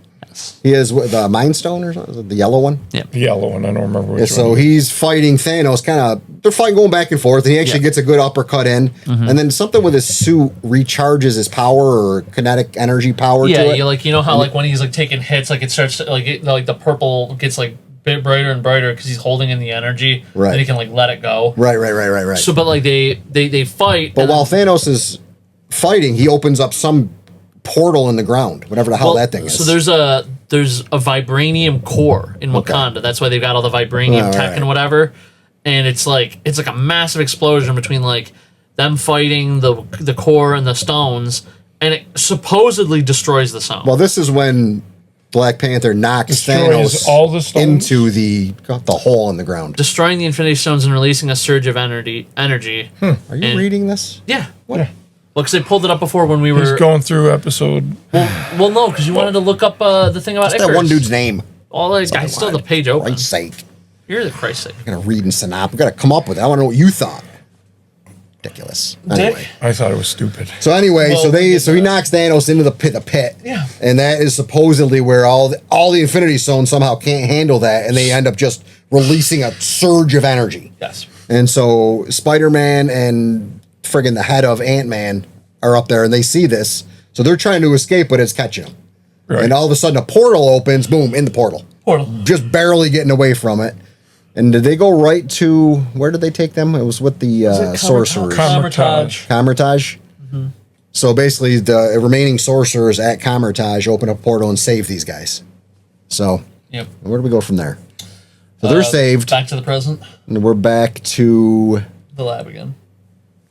He has the Mind Stone or something, is it the yellow one. Yeah. The yellow one. I don't remember which So one. he's fighting Thanos. They're fighting going back and forth, and he actually Yeah. gets a good uppercut in, and then something with his suit recharges his power or kinetic energy power. Yeah, to it. you know how when he's taking hits, it starts to, the purple gets a bit brighter and brighter because he's holding in the energy, Right. and he can let it go. Right. So, but they fight. But and while Thanos is fighting, he opens up some portal in the ground, whatever the hell that thing is. So there's a vibranium core in Wakanda. That's why they've got all the vibranium Oh, tech right. and whatever. And it's like a massive explosion between them fighting the core and the stones, and it supposedly destroys the stone. Well, this is when Black Panther knocks Destroys Thanos all the stones? into the hole in the ground. Destroying the Infinity Stones and releasing a surge of energy. Are you and- reading this? Yeah. What? Yeah. Well, because they pulled it up before when we He's were. going through episode. Well, no, because you wanted to look up the thing about That Icarus. one dude's name. All the guys still have the page open. Christ's sake. You're the Christ's sake. I'm gonna read and synop. I'm gonna come up with it. I want to know what you thought. Ridiculous. Anyway. I thought it was stupid. So anyway, Well, so he knocks Thanos into the pit. Yeah. And that is supposedly where all the Infinity Stones somehow can't handle that, and they end up just releasing a surge of energy. Yes. And so Spider-Man and friggin' the head of Ant-Man are up there and they see this. So they're trying to escape, but it's catching them. Right. And all of a sudden a portal opens, boom, in the portal. Just barely getting away from it. And did they go right to, where did they take them? It was with the sorcerers. Comertage. Comertage. So basically the remaining sorcerers at Comertage open a portal and save these guys. So Yep. where do we go from there? So they're saved. Back to the present. And we're back to The lab again.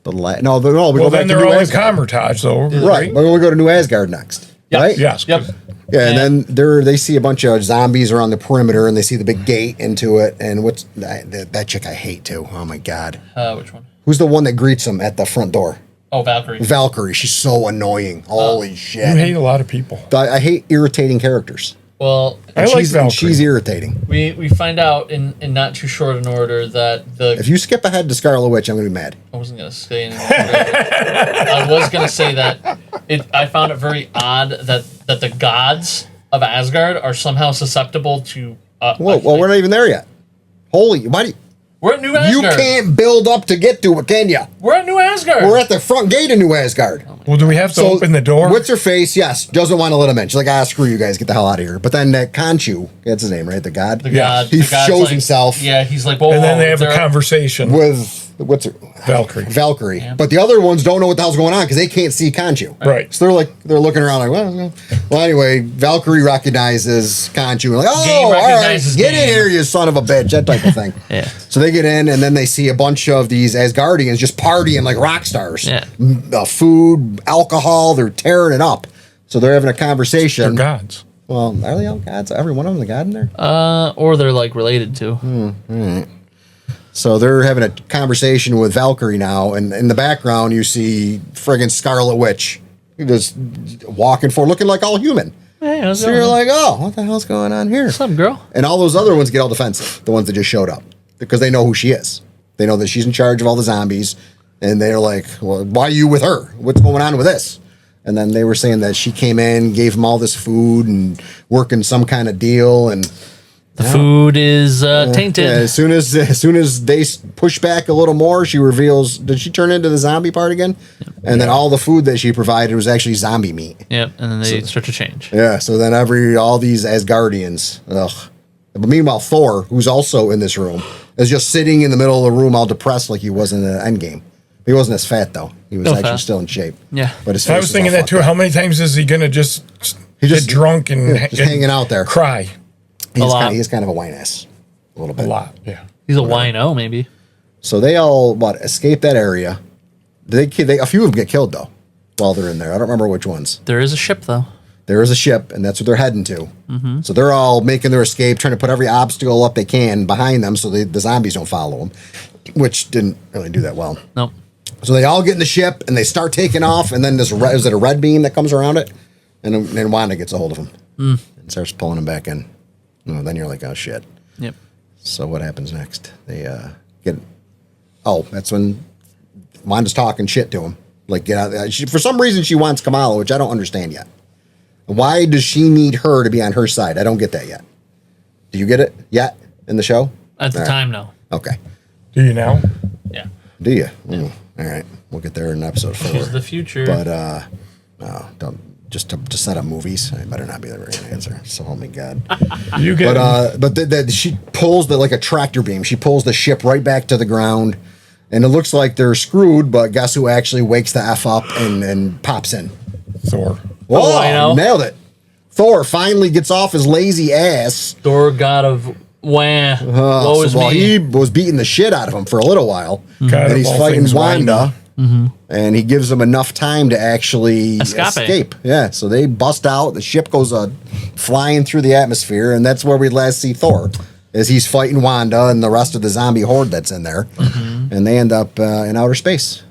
we Well, go then back to they're New all in Asgard. Comertage, though. Right. We're going to go to New Asgard next. Yes. Right? Yes. Yep. Yeah, and then they see a bunch of zombies around the perimeter, and they see the big gate into it. And what's that chick I hate too? Oh my god, Which one? who's the one that greets them at the front door? Oh, Valkyrie. Valkyrie. She's so annoying. Holy You shit! hate a lot of people. I hate irritating characters. Well, I like Valkyrie. She's irritating. we find out in not too short an order that If you skip ahead to Scarlet Witch, I'm gonna be mad. I wasn't gonna say anything. I was gonna say that I found it very odd that the gods of Asgard are somehow susceptible to. Well, we're not even there yet. Holy, why do you? We're at New You Asgard. can't build up to get to it, can you? We're at New Asgard. We're at the front gate of New Asgard. Well, do we have to open the door? What's her face? Yes, doesn't want to let him in. She's like, screw you guys, get the hell out of here. But then that Khonshu, that's his name, right? The god. the god. He the god's shows like- himself. Yeah, he's like, whoa. And then they have a they're- conversation. With what's her? Valkyrie. Valkyrie. Yeah. But the other ones don't know what the hell's going on because they can't see Khonshu. Right. So they're looking around like, well, anyway, Valkyrie recognizes Khonshu. And like, Game all right, recognizes get in game. here, you son of a bitch, that type of thing. Yeah. So they get in, and then they see a bunch of these Asgardians just partying like rock stars. Yeah. Food, alcohol, they're tearing it up. So they're having a They're conversation. gods. Well, are they all gods? Every one of them a god in there? Or they're like related to. So they're having a conversation with Valkyrie now, and in the background you see friggin' Scarlet Witch just walking forward, looking like all human. Hey, how's it So going? you're like, oh, what the hell's going on here? What's up, girl? And all those other ones get all defensive, the ones that just showed up, because they know who she is. They know that she's in charge of all the zombies, and they're like, well, why are you with her? What's going on with this? And then they were saying that she came in, gave them all this food, and working some kind of deal, and The food is tainted. yeah, as soon as they push back a little more, she reveals. Did she turn into the zombie part again? And then all the food that she provided was actually zombie meat. Yep, and then they start to change. Yeah. So then all these Asgardians. Ugh. But meanwhile, Thor, who's also in this room, is just sitting in the middle of the room, all depressed, like he was in the Endgame. He wasn't as fat though. He was Still actually fat. still in shape. Yeah. But his I face was is thinking all that fucked too. up. How many times is he going to just just- get drunk and, just hanging out there. cry? lot. He's kind of a whine ass, a little A bit. lot. Yeah. He's a wino, maybe. So they all escape that area. A few of them get killed though while they're in there. I don't remember which ones. There is a ship, though. There is a ship, and that's what they're heading to. So they're all making their escape, trying to put every obstacle up they can behind them, so the zombies don't follow them, which didn't really do that well. Nope. So they all get in the ship and they start taking off, and then is it a red beam that comes around it, and then Wanda gets a hold of them and starts pulling them back in. And then you're like, oh shit. Yep. So what happens next? They get. Oh, that's when Wanda's talking shit to him. Like, get out. For some reason, she wants Kamala, which I don't understand yet. Why does she need her to be on her side? I don't get that yet. Do you get it yet in the show? At the All right. time, no. Okay. Do you now? Yeah. Do you? All right. We'll get there in episode 4. She's the future. But no, don't. Just to set up movies, I better not be the right answer. So help me God. You get. But she pulls like a tractor beam. She pulls the ship right back to the ground, and it looks like they're screwed. But guess who actually wakes the f up and pops in? Thor. Whoa! I know. Nailed it. Thor finally gets off his lazy ass. Thor, god of wah. Woe is Well, me. he was beating the shit out of him for a little while, God and of he's all fighting things Wanda. And he gives them enough time to actually escape. Yeah, so they bust out. The ship goes flying through the atmosphere, and that's where we last see Thor, as he's fighting Wanda and the rest of the zombie horde that's in there, and they end up in outer space.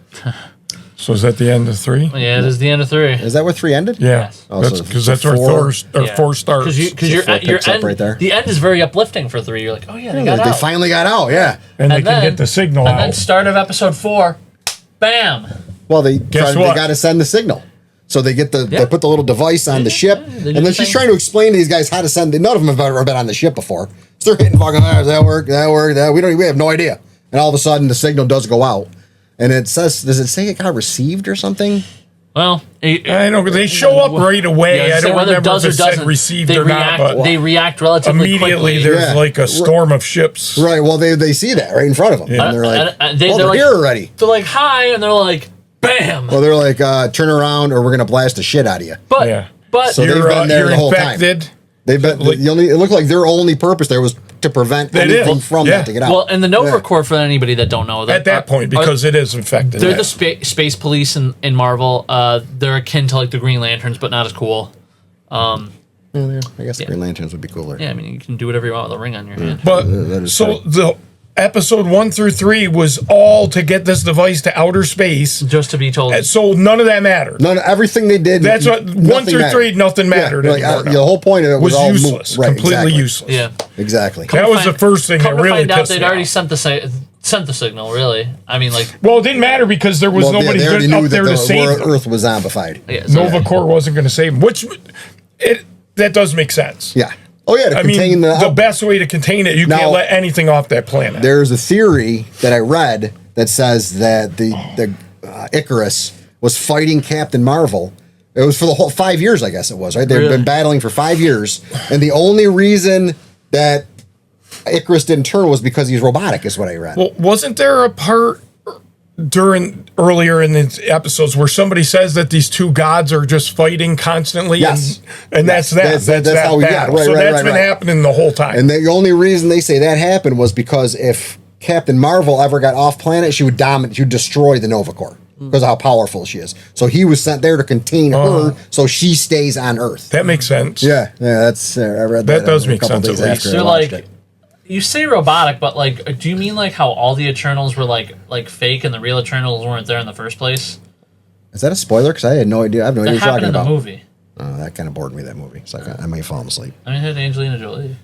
So is that the end of 3? Yeah, it is the end of 3. Is that where 3 ended? Yeah. Yes. Oh, That's so- because so that's where 4 4 starts. Because your 4 picks up end, right there. the end is very uplifting for 3. You're like, oh yeah, they got They out. finally got out. Yeah. and they And can then- get the signal and then out. start of episode 4, bam. Well, they Guess they what? got to send the signal. So they get they put the little device on the ship, they do and the then she's thing. trying to explain to these guys how to send. None of them have ever been on the ship before. So they're hitting fucking, does that work? We have no idea. And all of a sudden, the signal does go out, and it says, does it say it got received or something? Well, I know they show up right away. I don't remember if it said received or not, but they react relatively immediately quickly. there's Yeah. like a storm of ships. Right. Well, they see that right in front of them, and they're like, they're they're like, here already. They're like, hi, and they're like, bam. Well, they're like, turn around, or we're gonna blast the shit out of you. But Yeah. but So they've been there You're the whole time. infected. They've been. It looked like their only purpose there was to prevent That anything is. from Yeah. that to get out. well, and the Nova Yeah. Corps, for anybody that don't know, At that point, because it is infected. they're the space police in Marvel. They're akin to like the Green Lanterns, but not as cool. I guess the Green Lanterns would be cooler. Yeah, I mean, you can do whatever you want with a ring on your hand. But that is so true. the episode 1 through 3 was all to get this device to outer space. Just to be told, So none of that mattered. None. Everything they did. That's what 1 through 3. Nothing mattered. Yeah, like, anymore the now. whole point of it was, was all useless. Right, Completely exactly. useless. yeah. Exactly. That was the first thing that Come to really find out, pissed they'd me already off. sent the signal. Really, I mean, like Well, it didn't matter because there was Well, nobody they already up knew there that to the save them. Earth was zombified. yeah, so- Nova Corps wasn't going to save them, which that does make sense. Yeah. Oh yeah. To I contain mean, the the best way to contain it, you Now- can't let anything off that planet. There's a theory that I read that says that the Icarus was fighting Captain Marvel. It was for the whole 5 years, I guess it was, right? They've Really? been battling for 5 years, and the only reason that Icarus didn't turn was because he's robotic, is what I read. Well, wasn't there a part earlier in the episodes where somebody says that these two gods are just fighting constantly? Yes. And that's that. That's how we got battle. it. Right, so right, that's right, been right. happening the whole time. And the only reason they say that happened was because if Captain Marvel ever got off planet, she would dominate, she would destroy the Nova Corps because of how powerful she is. So he was sent there to contain her, so she stays on Earth. that makes sense. Yeah, that's I read that. That does a make couple sense, days at after least. I They're watched like, it. you say robotic, but like, do you mean like how all the Eternals were like fake and the real Eternals weren't there in the first place? Is that a spoiler? Because I had no idea. I have no idea That what you're happened talking in the about. movie. Oh, that kind of bored me. That movie. It's like I might fall asleep. I mean, it had Angelina Jolie.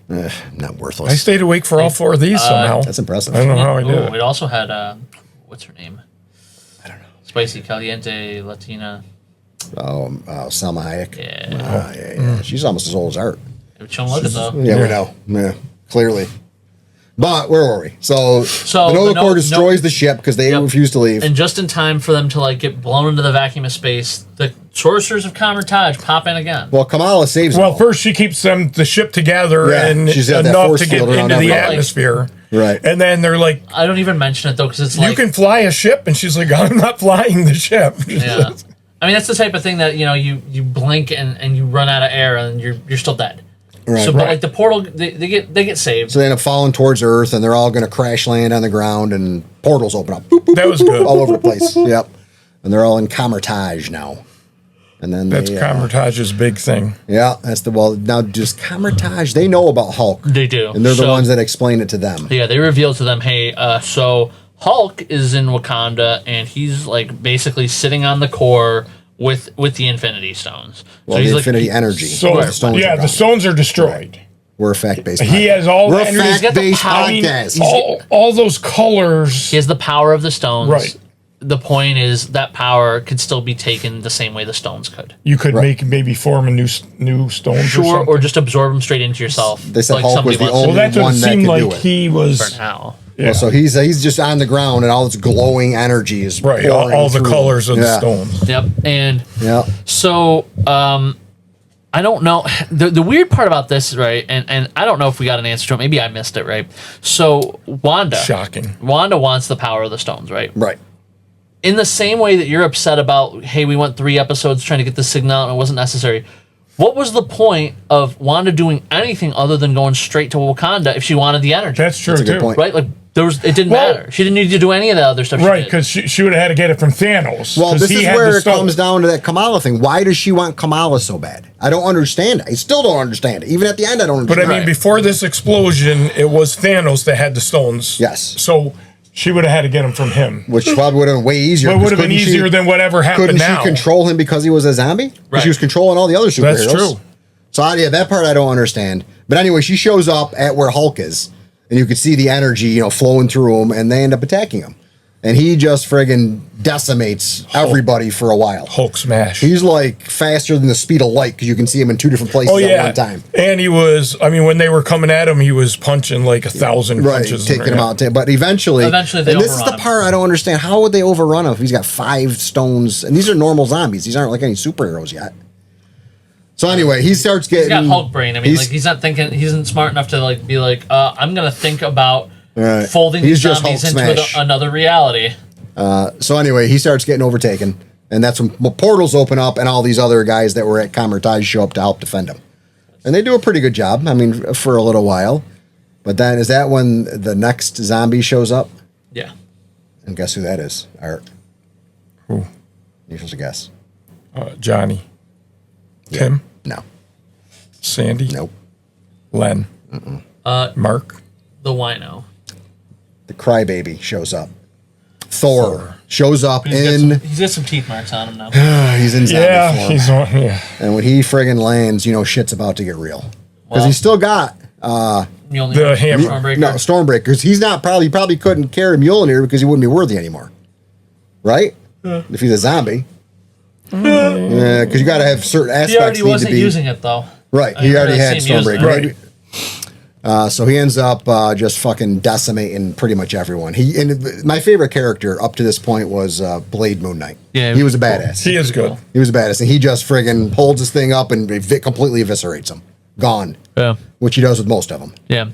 Not worthless. I stayed awake for all 4 of these somehow. That's impressive. I don't know how I Ooh, did. it also had what's her name? I don't know. Spicy Caliente Latina. Oh, Salma Hayek. Yeah. Yeah. She's almost as old as Art. Show 'em look at though. Yeah, we know. Yeah, clearly. But where were we? So the the Nova no- Corps destroys the ship because they Yep. refuse to leave. And just in time for them to like get blown into the vacuum of space, the sorcerers of Kamertaj pop in again. Well, Kamala saves them Well, all. first she keeps the ship together Yeah, and she's got that enough force to get field around into the everybody. atmosphere. Right. And then they're like, I don't even mention it though because it's you like can fly a ship. And she's like, I'm not flying the ship. yeah. I mean that's the type of thing that you blink and you run out of air and you're still dead. Right. So but Right. like the portal they get saved. So they end up falling towards Earth, and they're all going to crash land on the ground, and portals open up. Boop, boop, That was boop, good. all over the place. Yep. And they're all in Kamertage now. And then That's they, Kamertaj's big thing. yeah, that's the now. Just Kamertage, they know about Hulk. They do. and they're the So- ones that explain it to them. Yeah, they reveal to them, hey, so Hulk is in Wakanda and he's like basically sitting on the core with the Infinity Stones. Well, so he's the like, Infinity Energy. So, the stones yeah, are the gone. stones are destroyed. We're a fact-based. He podcast. has all We're the a energy. He's got the fact-based power- I mean, podcast. All those colors. he has the power of the stones. Right. The point is that power could still be taken the same way the stones could. You could maybe form a new stones or Sure, something. or just absorb them straight into yourself. They said Hulk was somebody the wants only well, that's what one it that seemed could like do it. he was. for now. Yeah. Well, so he's just on the ground, and all this glowing energy is Right, pouring all the through colors him. of the Yeah. stones. Yep. And Yeah. so I don't know. The weird part about this, right, and I don't know if we got an answer to it. Maybe I missed it, right? So Wanda. Shocking. Wanda wants the power of the stones, right? Right. In the same way that you're upset about, hey, we went 3 episodes trying to get the signal out and it wasn't necessary. What was the point of Wanda doing anything other than going straight to Wakanda if she wanted the energy? That's true, That's a good too. point. Right? Like it didn't Well- matter. She didn't need to do any of the other stuff. Right, she did. because she would have had to get it from Thanos. Well, 'cause this he is had where the it stone. comes down to that Kamala thing. Why does she want Kamala so bad? I don't understand it. I still don't understand it. Even at the end, I don't But understand I mean, it. before this explosion, it was Thanos that had the stones. Yes. So she would have had to get them from him. Which probably would have been way easier. But it would 'cause have been couldn't she- easier than whatever happened Couldn't now. she control him because he was a zombie? 'Cause Right. She was controlling all the other superheroes. That's true. So yeah, that part I don't understand. But anyway, she shows up at where Hulk is, and you could see the energy, flowing through him, and they end up attacking him. and he just friggin' decimates everybody for a while. Hulk smash. He's like faster than the speed of light because you can see him in 2 different places at one time. And he was, I mean, when they were coming at him, he was punching like 1,000 punches. Taking him out. But eventually they and this is overrun the him. part I don't understand. How would they overrun him if he's got 5 stones? And these are normal zombies. These aren't like any superheroes yet. So anyway, he starts getting... He's got Hulk brain. I mean, like, he's not thinking... He isn't smart enough to, like, be like, I'm going to think about folding these just zombies Hulk into smash. another reality. So anyway, he starts getting overtaken. And that's when portals open up and all these other guys that were at Kamertage show up to help defend him. And they do a pretty good job, I mean, for a little while. But then, is that when the next zombie shows up? Yeah. And guess who that is, Art? Who? You're supposed to guess. Johnny. Tim. No. Sandy. Nope. Len. Mark. The wino. The Crybaby shows up. Thor shows up He's in... got some teeth marks on him now. he's in zombie Yeah, form. he's on. Yeah. And when he friggin' lands, you know shit's about to get real. Because Well- he's still got... The hammer. Stormbreaker. No, Stormbreaker. Because he's not probably couldn't carry Mjolnir because he wouldn't be worthy anymore. Right? If he's a zombie. Yeah, because you got to have certain aspects He already need to wasn't be... using it, though. Right, I he already remember had seeing him use it. Stormbreaker. Right. Maybe- so he ends up just fucking decimating pretty much everyone. My favorite character up to this point was Blade Moon Knight. Yeah, he was a badass. He is good. He was a badass, and he just friggin' holds his thing up and completely eviscerates him. Gone. Yeah. Which he does with most of them. Yeah.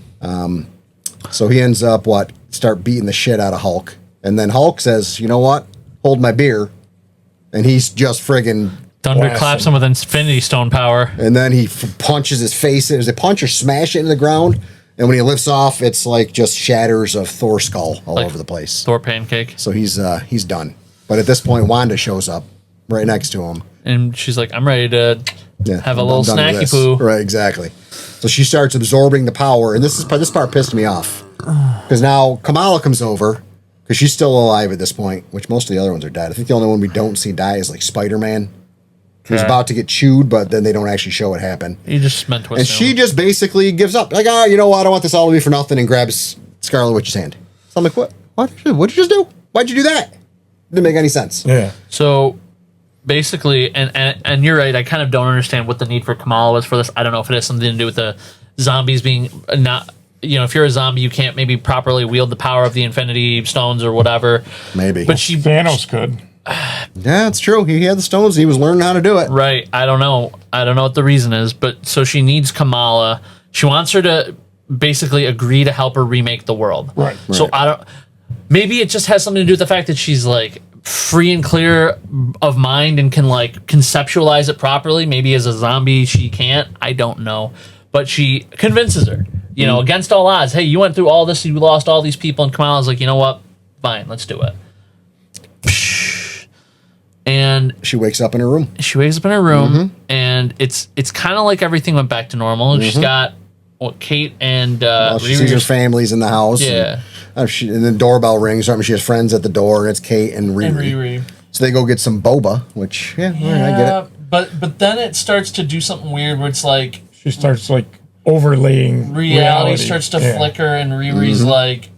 So he ends up, start beating the shit out of Hulk. And then Hulk says, you know what? Hold my beer. And he's just friggin'... Thunderclaps him with Infinity Stone power. And then he punches his face. Is it punch or smash it into the ground? And when he lifts off, it's like just shatters of Thor's skull all Like over the place. Thor pancake. So he's done. But at this point, Wanda shows up right next to him. And she's like, I'm ready to have a I'm little done with snacky this. poo. Right, exactly. So she starts absorbing the power, and this part pissed me off because now Kamala comes over because she's still alive at this point, which most of the other ones are dead. I think the only one we don't see die is like Spider-Man, who's about to get chewed, but then they don't actually show it happen. You just meant to And assume. she just basically gives up, like, you know what? I don't want this all to be for nothing, and grabs Scarlet Witch's hand. So I'm like, what? What'd you just do? Why'd you do that? Didn't make any sense. Yeah. So basically, and you're right, I kind of don't understand what the need for Kamala was for this. I don't know if it has something to do with the zombies being not, if you're a zombie, you can't maybe properly wield the power of the Infinity Stones or whatever. Maybe. But she, Thanos could. Yeah, it's true. He had the stones. He was learning how to do it. right, I don't know what the reason is, but so she needs Kamala. She wants her to basically agree to help her remake the world. Right. So maybe it just has something to do with the fact that she's like free and clear of mind and can like conceptualize it properly. Maybe as a zombie she can't. I don't know. But she convinces her, against all odds. Hey, you went through all this, you lost all these people, and Kamala's like, you know what? Fine, let's do it. And She wakes up in her room. she wakes up in her room, and it's kind of like everything went back to normal. She's got Kate and She sees her family's in the house. Yeah. And then doorbell rings. Or she has friends at the door, and it's Kate and Riri. and Riri. So they go get some boba, which, all right, I get it. But then it starts to do something weird where it's like She starts like overlaying reality starts to Yeah. flicker, and Riri's like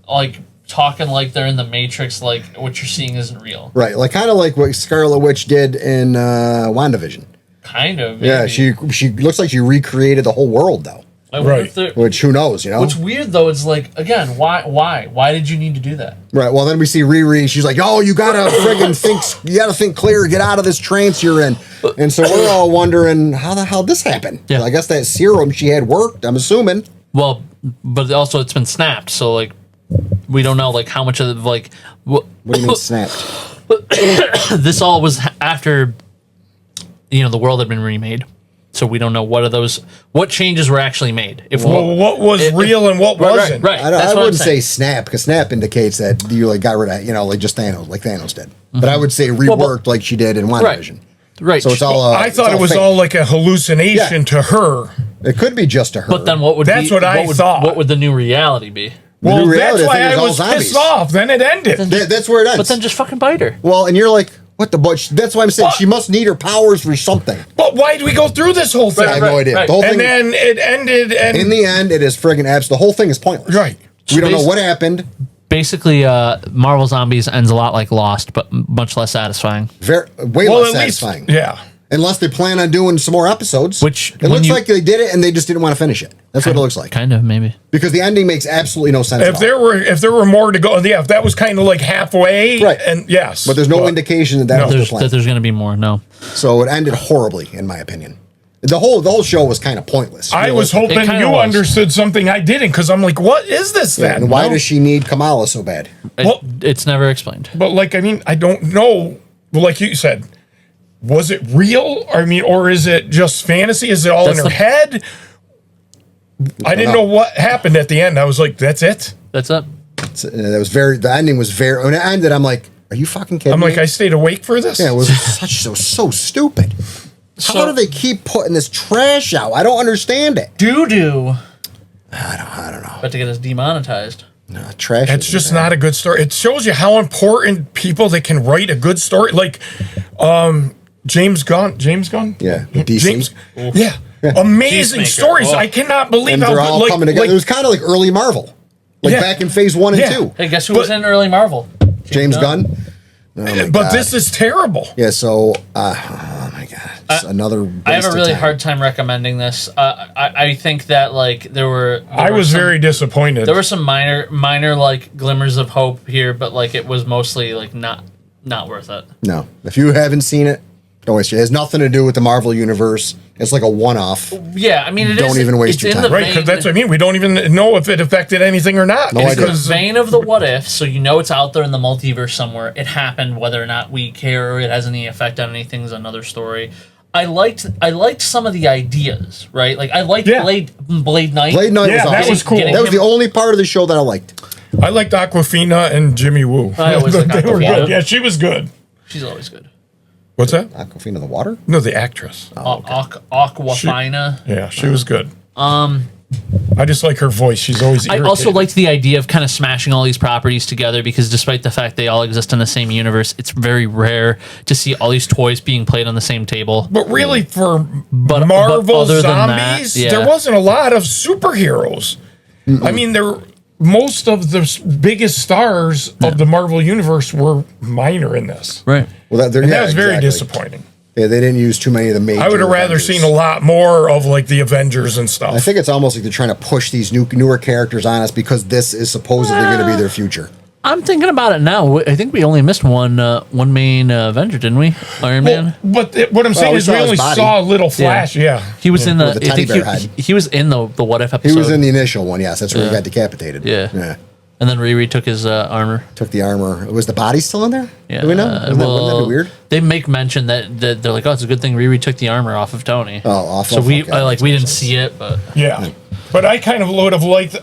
talking like they're in the Matrix, like what you're seeing isn't real. Right, like kind of like what Scarlet Witch did in WandaVision. Kind of. Yeah, maybe. she looks like she recreated the whole world, though. I wonder Right. if they're- Which, who knows, What's weird though is like, again, why did you need to do that? Right, well, then we see Riri. She's like, oh, you gotta friggin' think clear, get out of this trance you're in. And so we're all wondering, how the hell this happened? Yeah. I guess that serum she had worked, I'm assuming. Well, but also it's been snapped, so like we don't know like how much of like What do you mean snapped? this all was after the world had been remade. So we don't know what changes were actually made. If Well, what was real and what wasn't? Right. I That's what I'm wouldn't say saying. snap, because snap indicates that you like got rid of, like just Thanos, like Thanos did. But I would say reworked like she did in WandaVision. Right. So it's all. I thought it was fake. all like a hallucination Yeah. to her. It could be just to her. But then what would That's be, what I thought. What would the new reality be? Well, new that's reality, I why think, is I all was zombies. pissed off. Then it ended. That's where it ends. But then just fucking bite her. Well, and you're like, what the butt? That's why I'm saying she must need her powers for something. But why did we go through this whole thing? I have no idea. right. The whole And thing. then it ended, and In the end, it is friggin' abs. The whole thing is pointless. right. We don't know basi- what happened. basically, Marvel Zombies ends a lot like Lost, but much less satisfying. Way Well, less at least, satisfying. yeah. Unless they plan on doing some more episodes. Which, it when looks you- like they did it and they just didn't want to finish it. That's what it looks like. Kind of, maybe. Because the ending makes absolutely no sense. If there were more to go, yeah, if that was kind of like halfway, Right. And yes, but there's no indication that No. was the There's, plan. that there's going to be more. No. So it ended horribly, in my opinion. The whole show was kind of pointless. I was realistically. hoping kinda you was. understood something I didn't, because I'm like, what is this Yeah, then? and why No. does she need Kamala so bad? Well- It's never explained. But like, I mean, I don't know. Well, like you said, was it real? I mean, or is it just fantasy? Is it all That's in her the- head? I didn't know what happened at the end. I was like, that's it. That's it. That was the ending was very. When it ended, I'm like, are you fucking kidding I'm me? like, I stayed awake for this. Yeah, it was so stupid. How So- do they keep putting this trash out? I don't understand it. Doo-doo. I don't know. About to get us demonetized. No, trash. It's is just bad. not a good story. It shows you how important people that can write a good story, like James Gunn. Yeah, with DC. James. Yeah. Amazing Peacemaker. stories. Oh. I cannot believe And how they're good, all like, coming together. like- it was kind of like early Marvel, like Yeah. back in Phase 1 and Yeah. 2. Hey, guess who was But- in early Marvel? James Gunn. Oh my but God. this is terrible. Yeah. So, oh my God, it's another. I have a waste of really time. hard time recommending this. I think that like there were was some, very disappointed. there were some minor like glimmers of hope here, but like it was mostly like not worth it. No, if you haven't seen it, don't waste it. It has nothing to do with the Marvel universe. It's like a one-off. Yeah, I mean, it Don't is- even waste it's your in time. the Right, vein- because that's what I mean. We don't even know if it affected anything or not. No idea. because vein of the what if, so you know it's out there in the multiverse somewhere. It happened, whether or not we care or it has any effect on anything is another story. I liked some of the ideas, right? Like I liked Yeah. Blade Knight. Blade Knight Yeah, was that awesome. was cool. Getting That was him- the only part of the show that I liked. I liked Aquafina and Jimmy Woo. I always like They were Aquafina. good. Yeah, she was good. She's always good. What's that? Aquafina the Water. No, the actress. Aquafina. Yeah, she was good. I just like her voice. She's always I irritating. also liked the idea of kind of smashing all these properties together because despite the fact they all exist in the same universe, it's very rare to see all these toys being played on the same table. But really, for But Marvel other than that, zombies, yeah. there wasn't a lot of superheroes. I mean, most of the biggest stars of the Marvel universe were minor in this, Right. Well, and that was very disappointing. Yeah, they didn't use too many of the major. I would have rather Avengers. seen a lot more of like the Avengers and stuff. I think it's almost like they're trying to push these newer characters on us because this is supposedly going to be their future. I'm thinking about it now. I think we only missed one main Avenger, didn't we? Iron Man. But what I'm saying we is saw we his only body. saw a little flash. Yeah. He was in the. With the I think teddy bear head. he was in the what if episode. He was in the initial one, yes. That's where he Yeah. got decapitated. Yeah. And then Riri took his armor. Took the armor. Was the body still in there? Yeah. Do we know? Wouldn't that be weird? They make mention that they're like, oh, it's a good thing Riri took the armor off of Tony. Oh, off So of- we okay, we makes didn't sense. see it, but Yeah. But I kind of would have liked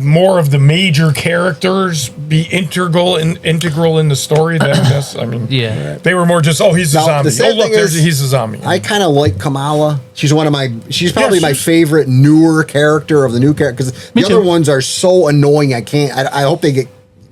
more of the major characters be integral in the story than this. I mean, yeah. they were more just, oh, he's a Now, zombie. the sad Oh, look, thing is, he's a zombie. I kind of like Kamala. She's she's probably my she's- favorite newer character of the new character because the too. other ones are so annoying. I hope they get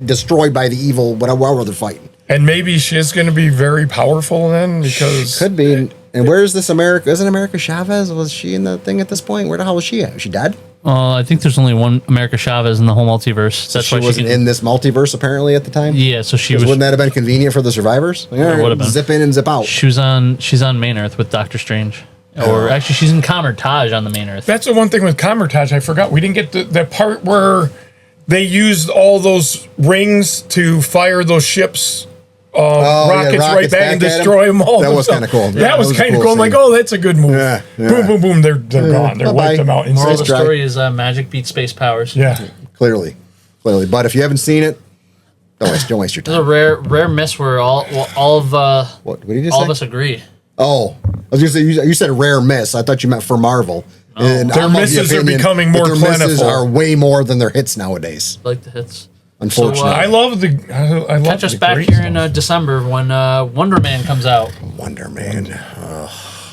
destroyed by the evil, whatever they're fighting. And maybe she's going to be very powerful then because Could be. And where's this America? Isn't America Chavez? Was she in the thing at this point? Where the hell was she at? Was she dead? I think there's only one America Chavez in the whole multiverse. That's She why wasn't she can, in this multiverse apparently at the time. Yeah, so she was. Wouldn't that have been convenient for the survivors? Yeah, would have been. zip in and zip out. She's on Main Earth with Doctor Strange, or actually she's in Comertage on the Main Earth. that's the one thing with Comertage. I forgot. We didn't get the part where they used all those rings to fire those ships. Rockets right back and back at 'em. destroy them all. That was kinda cool. Yeah, That was that was a kind of cool cool. I'm like, scene. oh, that's a good move. Yeah, yeah. Boom, boom, boom. They're gone. They're Bye-bye. wiped them out. Moral of the Nice try. story is magic beats space powers. Yeah. Clearly. But if you haven't seen it, don't waste your There's a time. rare miss where all of What did you just all say? of us agree. Oh, I was gonna say you said rare miss. I thought you meant for Marvel. And Their I'm of the misses are opinion becoming that more their misses plentiful. are way more than their hits nowadays. Like the hits. Unfortunately, I love the. I love Catch us the back great here in stuff. December when Wonder Man comes out. Wonder Man.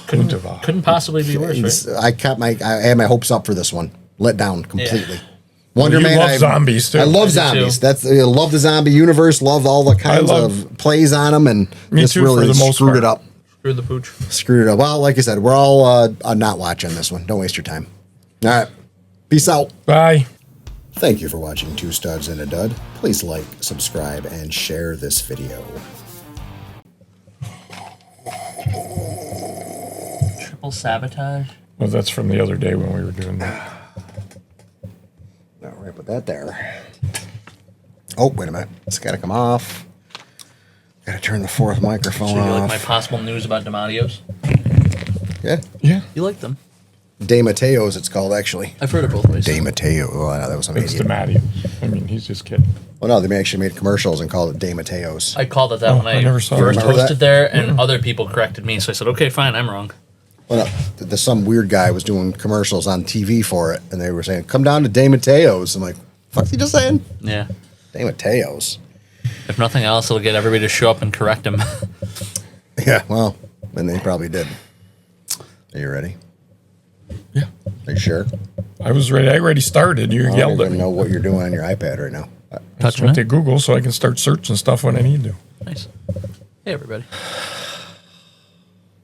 Couldn't possibly be worse, right? I had my hopes up for this one. Let down completely. Wonder You Man. love zombies, too. I love I do, zombies. too. I love the zombie universe. Love all the kinds of plays on them, and Me this too, really for the most screwed it part. up. Screw the pooch. Screwed it up. Well, like I said, we're all not watching this one. Don't waste your time. All right. Peace out. Bye. Thank you for watching Two Studs and a Dud. Please like, subscribe, and share this video. Triple sabotage. Well, that's from the other day when we were doing that. All right, put that there. Oh, wait a minute. It's got to come off. Got to turn the fourth microphone So you off. like my possible news about DeMatteo's? Yeah. Yeah. You like them? De Mateo's, it's called, actually. I've heard it both ways. De Mateo. Oh, I know, that was It's amazing. DeMatteis. I mean, he's just kidding. Well, no, they actually made commercials and called it De Mateo's. I called it that Oh, when I I never saw first that. Remember hosted that? there, and other people corrected me. So I said, okay, fine, I'm wrong. Well, no, some weird guy was doing commercials on TV for it, and they were saying, come down to De Mateo's. I'm like, fuck's he just saying? Yeah. De Mateo's. If nothing else, it'll get everybody to show up and correct him. Yeah, well, and they probably did. Are you ready? Yeah. Are you sure? I was ready. I already started. You I don't yelled at even me. know what you're doing on your iPad right now. I just went to Google so I can start searching stuff when I need to. Nice. Hey, everybody.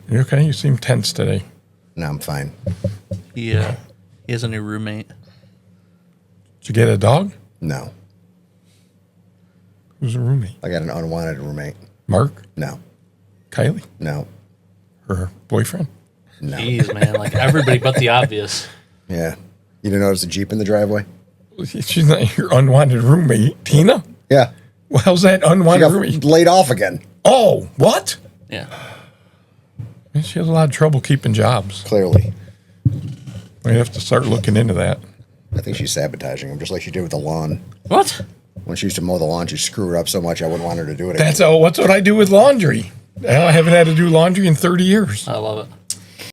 You okay? You seem tense today. No, I'm fine. He has a new roommate. Did you get a dog? No, Who's a roommate? I got an unwanted roommate. Mark? No, Kylie? no, Her boyfriend? no. Jeez, man. Like everybody but the obvious. Yeah. You didn't notice a Jeep in the driveway? She's not your unwanted roommate. Tina? Yeah. Well, how's that She unwanted got roommate? laid off again, Oh, what? Yeah. She has a lot of trouble keeping jobs. clearly. We have to start looking into that. I think she's sabotaging him, just like she did with the lawn. What? When she used to mow the lawn, she screwed it up so much I wouldn't want her to do it again. That's what I do with laundry. I haven't had to do laundry in 30 years. I love it.